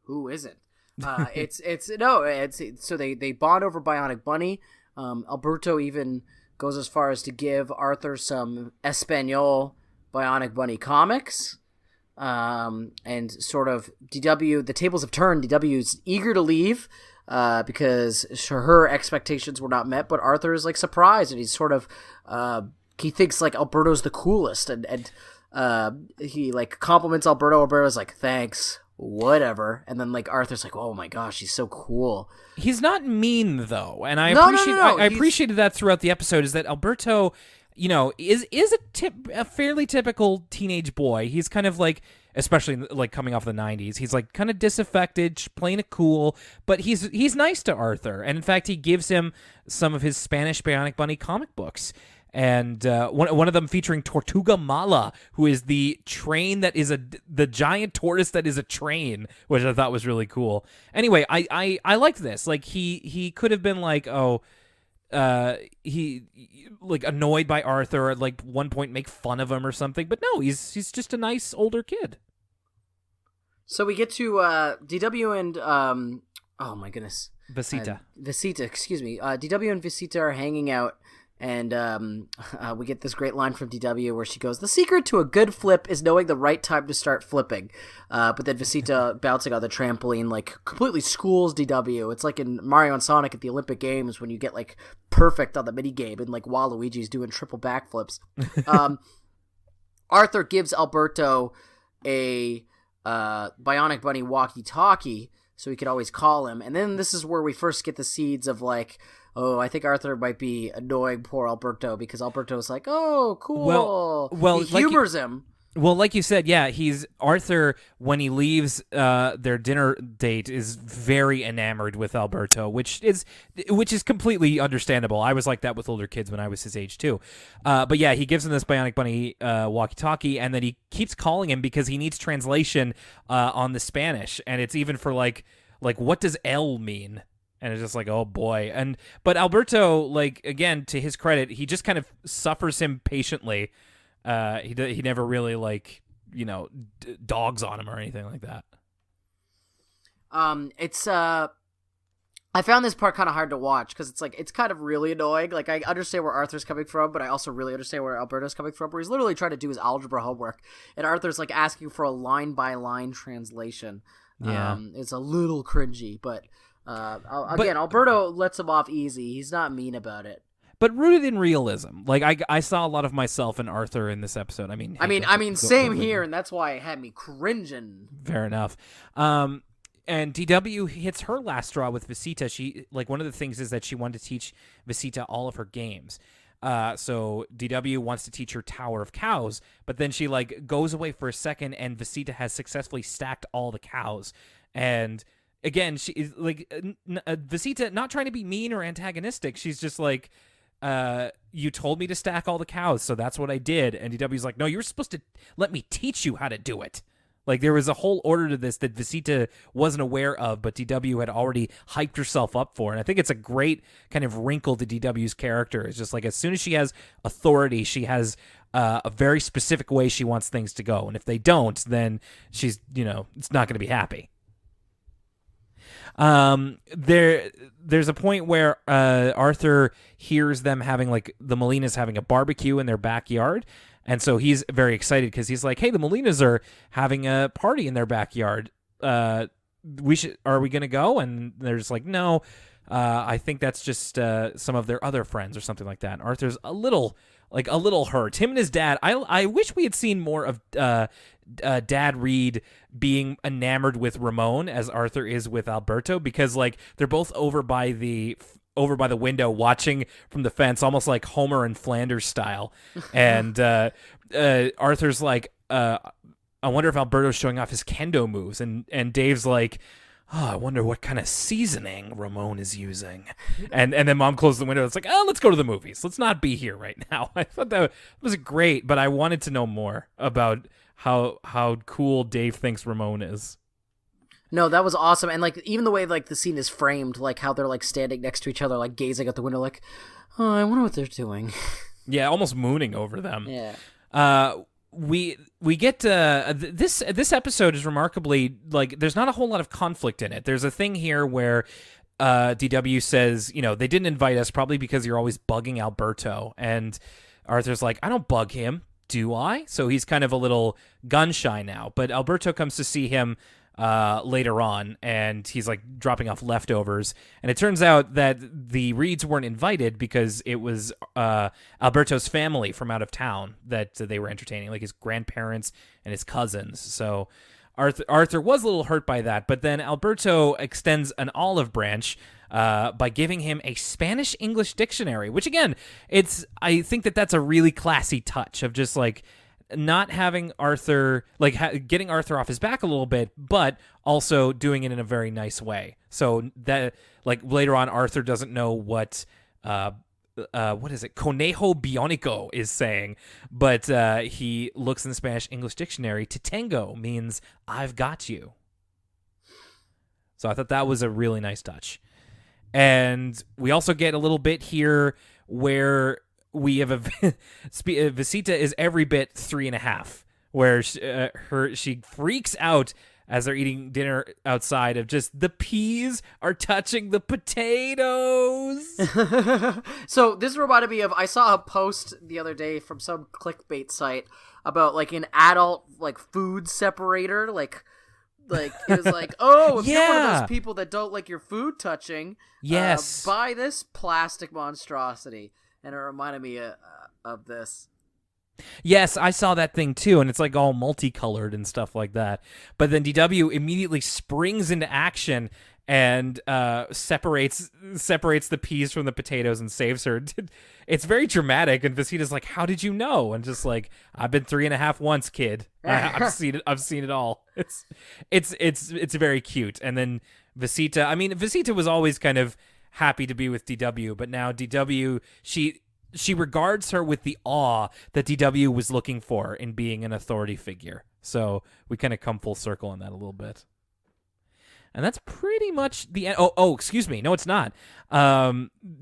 who isn't? So they bond over Bionic Bunny. Alberto even goes as far as to give Arthur some Espanol Bionic Bunny comics. And sort of DW, the tables have turned. DW's eager to leave because her expectations were not met, but Arthur is like surprised, and he's sort of he thinks like Alberto's the coolest, and he like compliments Alberto. Alberto's like, "Thanks, whatever." And then like Arthur's like, "Oh my gosh, he's so cool." He's not mean though, and I appreciated that throughout the episode, is that Alberto, is a fairly typical teenage boy. He's kind of like, especially like coming off the 90s, he's like kind of disaffected, playing it cool, but he's nice to Arthur, and in fact he gives him some of his Spanish Bionic Bunny comic books. And one of them featuring Tortuga Mala, who is the train that is the giant tortoise that is a train, which I thought was really cool. Anyway, I liked this. Like he could have been like, he like annoyed by Arthur at like one point, make fun of him or something. But no, he's just a nice older kid. So we get to DW and oh my goodness, Visita, excuse me. DW and Visita are hanging out. And we get this great line from DW where she goes, "The secret to a good flip is knowing the right time to start flipping." But then Visita bouncing on the trampoline like completely schools DW. It's like in Mario and Sonic at the Olympic Games when you get like perfect on the mini game and like Waluigi's doing triple backflips. Arthur gives Alberto a Bionic Bunny walkie-talkie so he could always call him. And then this is where we first get the seeds of like, oh, I think Arthur might be annoying poor Alberto, because Alberto's like, oh, cool. Well, he humors him. Well, like you said, yeah, Arthur, when he leaves their dinner date, is very enamored with Alberto, which is completely understandable. I was like that with older kids when I was his age too. But yeah, he gives him this Bionic Bunny walkie-talkie, and then he keeps calling him because he needs translation on the Spanish, and it's even for like what does L mean? And it's just like, oh boy. But Alberto, like, again, to his credit, he just kind of suffers him patiently. He never really like, dogs on him or anything like that. I found this part kind of hard to watch because it's kind of really annoying. Like, I understand where Arthur's coming from, but I also really understand where Alberto's coming from, where he's literally trying to do his algebra homework, and Arthur's like asking for a line by line translation. Yeah. It's a little cringy, but Again, Alberto lets him off easy. He's not mean about it. But rooted in realism. Like I saw a lot of myself in Arthur in this episode. I mean, same here, and that's why it had me cringing. Fair enough. And DW hits her last straw with Visita. She one of the things is that she wanted to teach Visita all of her games. So DW wants to teach her Tower of Cows, but then she goes away for a second, and Visita has successfully stacked all the cows. And again, she is Visita, not trying to be mean or antagonistic. She's just you told me to stack all the cows, so that's what I did. And DW's like, no, you were supposed to let me teach you how to do it. There was a whole order to this that Visita wasn't aware of, but DW had already hyped herself up for. And I think it's a great kind of wrinkle to DW's character. It's just as soon as she has authority, she has a very specific way she wants things to go. And if they don't, then she's, it's not going to be happy. There's a point where Arthur hears them having the Molinas having a barbecue in their backyard, and so he's very excited because he's like, "Hey, the Molinas are having a party in their backyard. Are we gonna go?" And they're just like, "No, I think that's just some of their other friends or something like that." And Arthur's a little hurt. Him and his dad. I wish we had seen more of Dad Reed being enamored with Ramon as Arthur is with Alberto, because they're both over by the window watching from the fence, almost like Homer and Flanders style. And Arthur's like, I wonder if Alberto's showing off his kendo moves, and Dave's like, oh, I wonder what kind of seasoning Ramon is using. And then Mom closed the window. It's like, oh, let's go to the movies. Let's not be here right now. I thought that was great, but I wanted to know more about how cool Dave thinks Ramon is. No, that was awesome. And even the way the scene is framed, how they're standing next to each other, gazing out the window, oh, I wonder what they're doing. Yeah, almost mooning over them. Yeah. We get this episode is remarkably there's not a whole lot of conflict in it. There's a thing here where DW says, they didn't invite us probably because you're always bugging Alberto, and Arthur's like, I don't bug him, do I? So he's kind of a little gun shy now. But Alberto comes to see him later on, and he's dropping off leftovers, and it turns out that the Reeds weren't invited because it was Alberto's family from out of town that they were entertaining, his grandparents and his cousins. So Arthur was a little hurt by that, but then Alberto extends an olive branch by giving him a Spanish-English dictionary, which again, I think that's a really classy touch of just not having Arthur, getting Arthur off his back a little bit, but also doing it in a very nice way. So that, later on, Arthur doesn't know what is it, Conejo Bionico is saying, but he looks in the Spanish-English dictionary. Tatengo means I've got you. So I thought that was a really nice touch. And we also get a little bit here where we have Visita is every bit 3.5, where she freaks out as they're eating dinner outside of just the peas are touching the potatoes. So this reminded me of, I saw a post the other day from some clickbait site about an adult food separator, it was oh, if you're one of those people that don't like your food touching, yes, buy this plastic monstrosity. And it reminded me of this. Yes, I saw that thing too, and it's all multicolored and stuff like that. But then DW immediately springs into action and separates the peas from the potatoes and saves her. It's very dramatic, and Visita's like, "How did you know?" And just I've been 3.5 once, kid. I've seen it. I've seen it all. It's very cute. And then Visita was always kind of happy to be with DW, but now DW, she regards her with the awe that DW was looking for in being an authority figure. So we kind of come full circle on that a little bit. And that's pretty much the end. Oh, excuse me. No, it's not.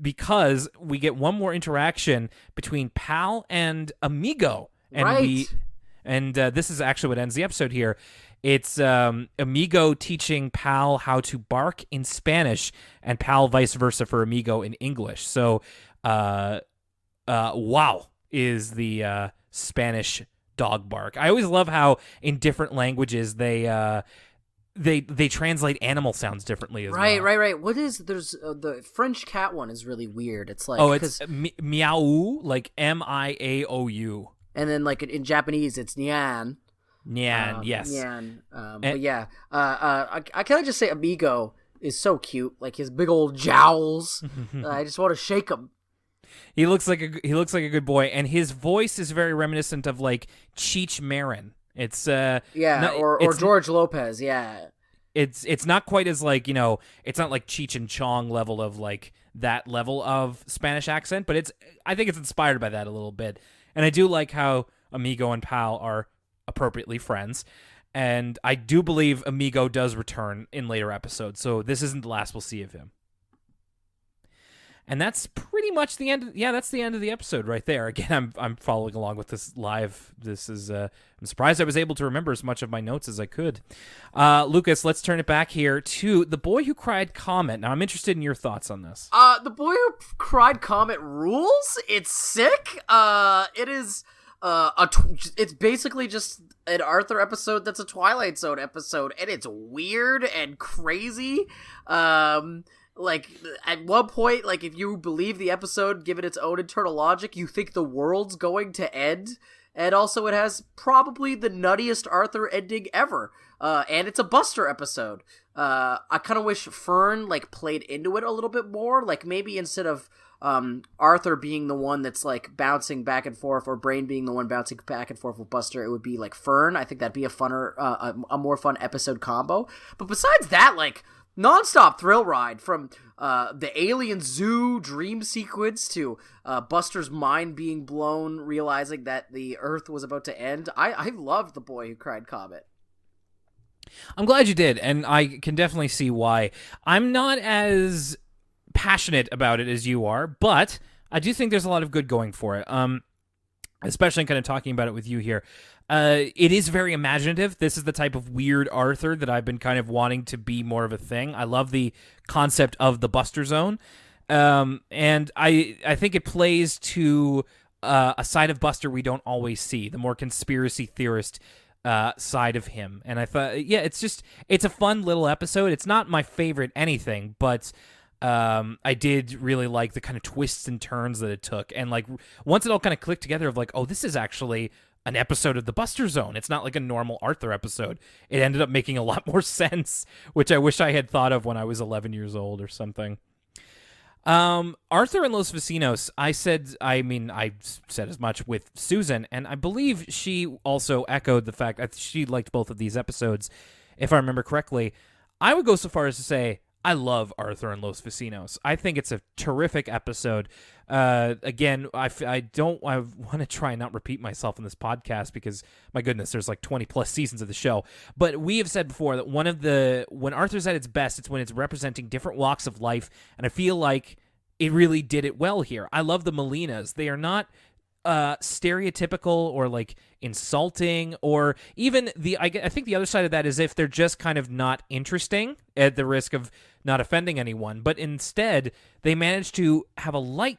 Because we get one more interaction between Pal and Amigo. And right. This is actually what ends the episode here. It's Amigo teaching Pal how to bark in Spanish, and Pal vice versa for Amigo in English. So, wow is the Spanish dog bark. I always love how in different languages they they translate animal sounds differently as well. Right. What is there's the French cat one is really weird. It's like it's meow, like Miaou, and then like in Japanese it's Nyan. Yes. Nyan. But yeah, I kind of just say Amigo is so cute, like his big old jowls. I just want to shake him. He looks like a good boy, and his voice is very reminiscent of like Cheech Marin. It's or George Lopez. Yeah, it's not quite as like, it's not like Cheech and Chong level of like that level of Spanish accent, but I think it's inspired by that a little bit. And I do like how Amigo and Pal are appropriately friends, and I do believe Amigo does return in later episodes, so this isn't the last we'll see of him. And that's pretty much the end. That's the end of the episode right there. Again, I'm following along with this live. This is I'm surprised I was able to remember as much of my notes as I could. Lucas, let's turn it back here to The Boy Who Cried Comet. Now, I'm interested in your thoughts on this. The Boy Who Cried Comet rules. It's sick. It is it's basically just an Arthur episode that's a Twilight Zone episode, and it's weird and crazy. Like, at one point, like, if you believe the episode, given its own internal logic, you think the world's going to end. And also, it has probably the nuttiest Arthur ending ever. And it's a Buster episode. I kind of wish Fern, like, played into it a little bit more. Like, maybe instead of Arthur being the one that's, like, bouncing back and forth, or Brain being the one bouncing back and forth with Buster, it would be, like, Fern. I think that'd be a more fun episode combo. But besides that, like, non-stop thrill ride from the alien zoo dream sequence to Buster's mind being blown, realizing that the Earth was about to end. I loved The Boy Who Cried Comet. I'm glad you did, and I can definitely see why. I'm not as passionate about it as you are, but I do think there's a lot of good going for it. Especially kind of talking about it with you here. It is very imaginative. This is the type of weird Arthur that I've been kind of wanting to be more of a thing. I love the concept of the Buster Zone. And I think it plays to a side of Buster we don't always see, the more conspiracy theorist side of him. And I thought, it's a fun little episode. It's not my favorite anything, but I did really like the kind of twists and turns that it took. And like once it all kind of clicked together of like, oh, this is actually an episode of the Buster Zone. It's not like a normal Arthur episode. It ended up making a lot more sense, which I wish I had thought of when I was 11 years old or something. Arthur and Los Vecinos, I said as much with Susan, and I believe she also echoed the fact that she liked both of these episodes, if I remember correctly. I would go so far as to say I love Arthur and Los Vecinos. I think it's a terrific episode. Again, I want to try and not repeat myself in this podcast because, my goodness, there's like 20 plus seasons of the show. But we have said before that when Arthur's at its best, it's when it's representing different walks of life, and I feel like it really did it well here. I love the Molinas. They are not stereotypical or like insulting, or even I think the other side of that is if they're just kind of not interesting at the risk of not offending anyone, but instead they manage to have a light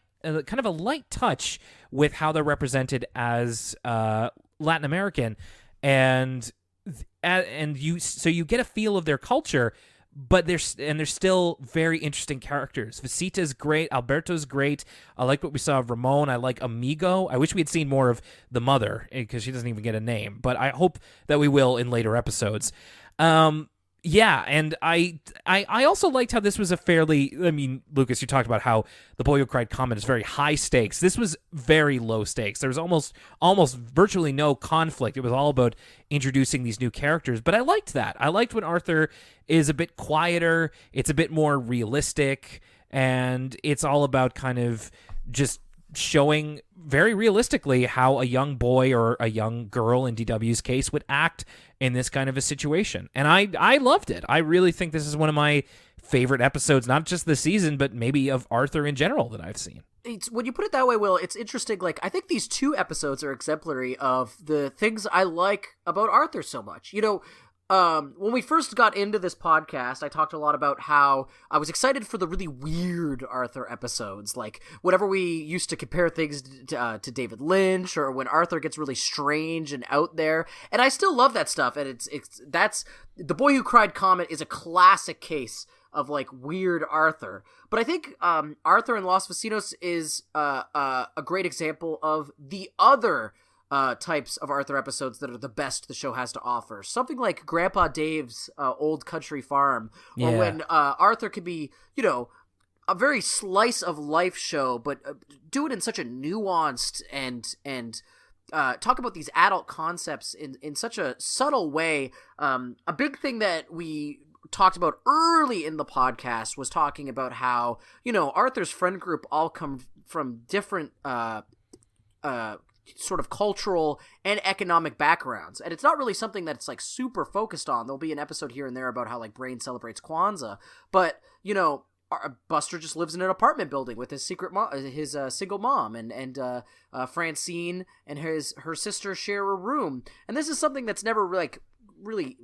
touch with how they're represented as Latin American, and you get a feel of their culture. But they're still very interesting characters. Visita's great. Alberto's great. I like what we saw of Ramon. I like Amigo. I wish we had seen more of the mother because she doesn't even get a name. But I hope that we will in later episodes. And I also liked how this was a fairly... I mean, Lucas, you talked about how The Boy Who Cried Comet is very high stakes. This was very low stakes. There was almost virtually no conflict. It was all about introducing these new characters. But I liked that. I liked when Arthur is a bit quieter. It's a bit more realistic. And it's all about kind of just showing very realistically how a young boy or a young girl in DW's case would act in this kind of a situation. And I loved it. I really think this is one of my favorite episodes, not just this season, but maybe of Arthur in general that I've seen. When you put it that way, Will, it's interesting. Like, I think these two episodes are exemplary of the things I like about Arthur so much. You know, when we first got into this podcast, I talked a lot about how I was excited for the really weird Arthur episodes, like whenever we used to compare things to David Lynch, or when Arthur gets really strange and out there. And I still love that stuff. And that's The Boy Who Cried Comet is a classic case of like weird Arthur. But I think Arthur and Los Vecinos is a great example of the other types of Arthur episodes that are the best the show has to offer. Something like Grandpa Dave's Old Country Farm, or when Arthur could be, a very slice of life show, but do it in such a nuanced and talk about these adult concepts in such a subtle way. A big thing that we talked about early in the podcast was talking about how, Arthur's friend group all come from different sort of cultural and economic backgrounds, and it's not really something that's like super focused on. There'll be an episode here and there about how like Brain celebrates Kwanzaa, but Buster just lives in an apartment building with his single mom, and Francine and her sister share a room, and this is something that's never really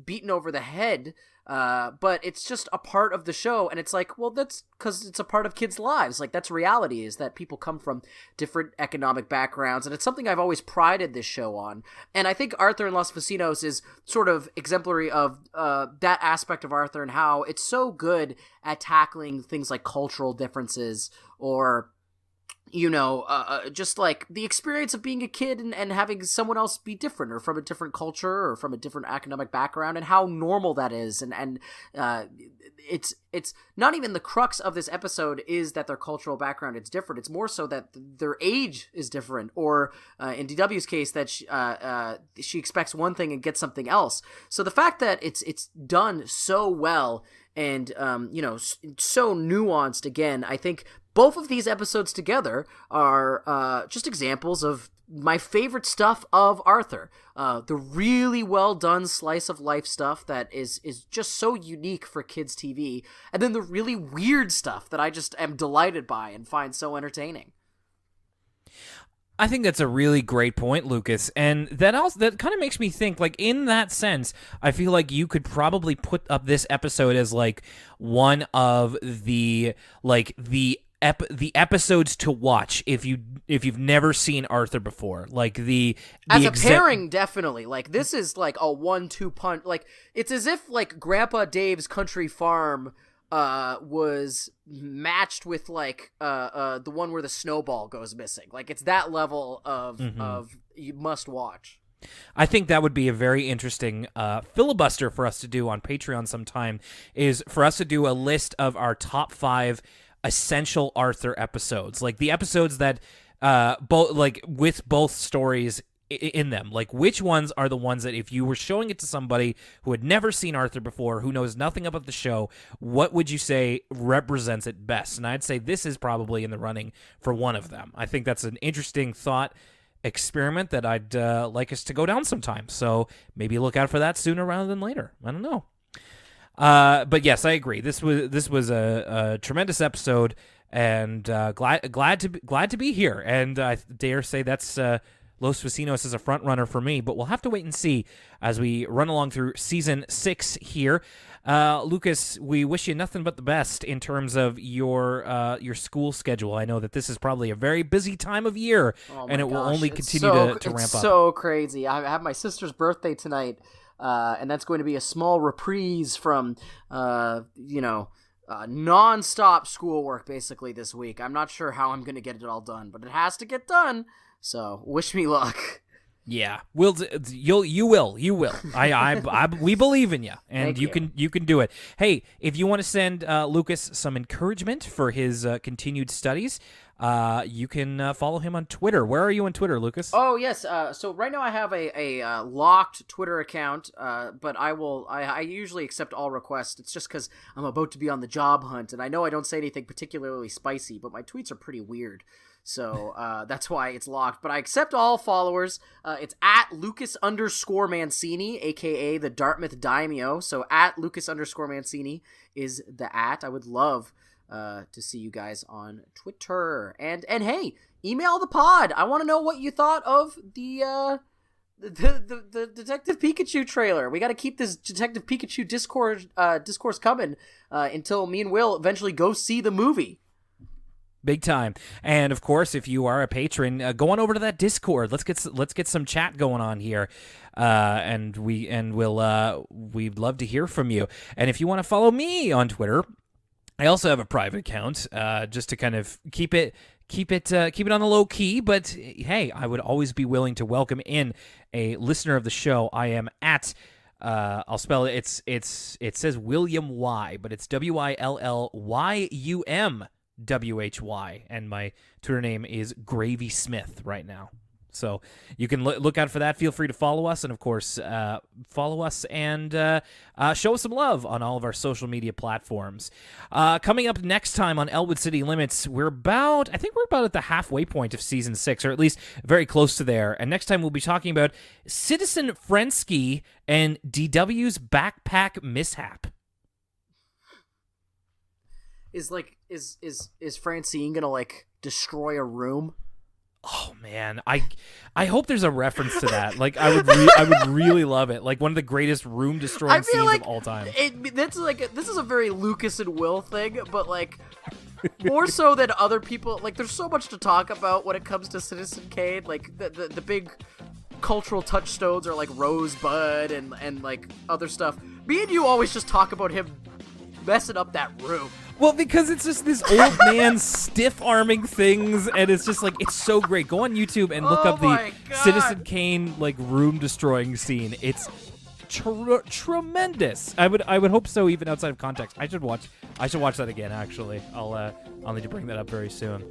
beaten over the head, but it's just a part of the show. And it's like, well, that's because it's a part of kids' lives. Like, that's reality, is that people come from different economic backgrounds, and it's something I've always prided this show on. And I think Arthur and Los Vecinos is sort of exemplary of that aspect of Arthur, and how it's so good at tackling things like cultural differences, or just like the experience of being a kid and having someone else be different, or from a different culture, or from a different economic background, and how normal that is. And it's not even the crux of this episode is that their cultural background is different. It's more so that their age is different, or in DW's case, that she expects one thing and gets something else. So the fact that it's done so well and so nuanced, again, I think both of these episodes together are just examples of my favorite stuff of Arthur. The really well done slice of life stuff that is just so unique for kids' TV, and then the really weird stuff that I just am delighted by and find so entertaining. I think that's a really great point, Lucas, and that kind of makes me think, like, in that sense, I feel like you could probably put up this episode as like one of the episodes to watch if you've never seen Arthur before. Like as a pairing, definitely. Like, this is like a 1-2 punch. Like, it's as if like Grandpa Dave's Country Farm was matched with like the one where the snowball goes missing. Like, it's that level of you must watch. I think that would be a very interesting filibuster for us to do on Patreon sometime, is for us to do a list of our top 5 essential Arthur episodes, like the episodes that both, like, with both stories in them. Like, which ones are the ones that if you were showing it to somebody who had never seen Arthur before, who knows nothing about the show, what would you say represents it best? And I'd say this is probably in the running for one of them. I think that's an interesting thought experiment that I'd like us to go down sometime. So maybe look out for that sooner rather than later. I don't know. But yes, I agree. This was a tremendous episode, and glad to be here. And I dare say that's Los Vecinos is a front runner for me. But we'll have to wait and see as we run along through season 6 here. Lucas, we wish you nothing but the best in terms of your school schedule. I know that this is probably a very busy time of year, and it will only continue to ramp up. It's so crazy. I have my sister's birthday tonight. And that's going to be a small reprise from, non-stop schoolwork basically this week. I'm not sure how I'm going to get it all done, but it has to get done. So wish me luck. Yeah, you will. We believe in you, and you can do it. Hey, if you want to send Lucas some encouragement for his continued studies, you can follow him on Twitter. Where are you on Twitter, Lucas? Oh, yes. So right now I have a locked Twitter account, but I usually accept all requests. It's just because I'm about to be on the job hunt, and I know I don't say anything particularly spicy, but my tweets are pretty weird. So that's why it's locked. But I accept all followers. It's at Lucas_Mancini, a.k.a. the Dartmouth Daimyo. So at Lucas_Mancini is the @ I would love to see you guys on Twitter. And hey, email the pod. I want to know what you thought of the The Detective Pikachu trailer. We got to keep this Detective Pikachu discourse coming until me and Will eventually go see the movie. Big time. And of course, if you are a patron, go on over to that Discord. Let's get some chat going on here. We'd love to hear from you. And if you want to follow me on Twitter, I also have a private account, just to kind of keep it on the low key. But hey, I would always be willing to welcome in a listener of the show. I am at I'll spell it. It says William Y, but it's WILLYUMWHY, and my Twitter name is Gravy Smith right now. So you can look out for that. Feel free to follow us, and of course, follow us and show us some love on all of our social media platforms. Coming up next time on Elwood City Limits, I think we're about at the halfway point of season 6, or at least very close to there. And next time we'll be talking about Citizen Frensky and DW's backpack mishap. Is Francine gonna like destroy a room? Oh man, I hope there's a reference to that. Like I would really love it. Like one of the greatest room destroying scenes of all time. This is a very Lucas and Will thing, but like more so than other people. Like there's so much to talk about when it comes to Citizen Kane. Like the big cultural touchstones are like Rosebud and like other stuff. Me and you always just talk about him messing up that room. Well, because it's just this old man stiff-arming things, and it's just like, it's so great. Go on YouTube and look up the Citizen Kane, like, room-destroying scene. It's tremendous. I would hope so, even outside of context. I should watch that again, actually. I'll need to bring that up very soon.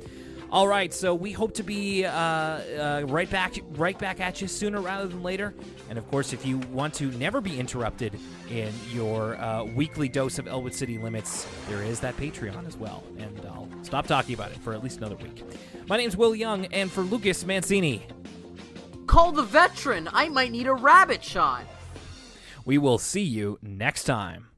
All right, so we hope to be right back at you sooner rather than later. And of course, if you want to never be interrupted in your weekly dose of Elwood City Limits, there is that Patreon as well. And I'll stop talking about it for at least another week. My name's Will Young, and for Lucas Mancini, call the veteran. I might need a rabbit shot. We will see you next time.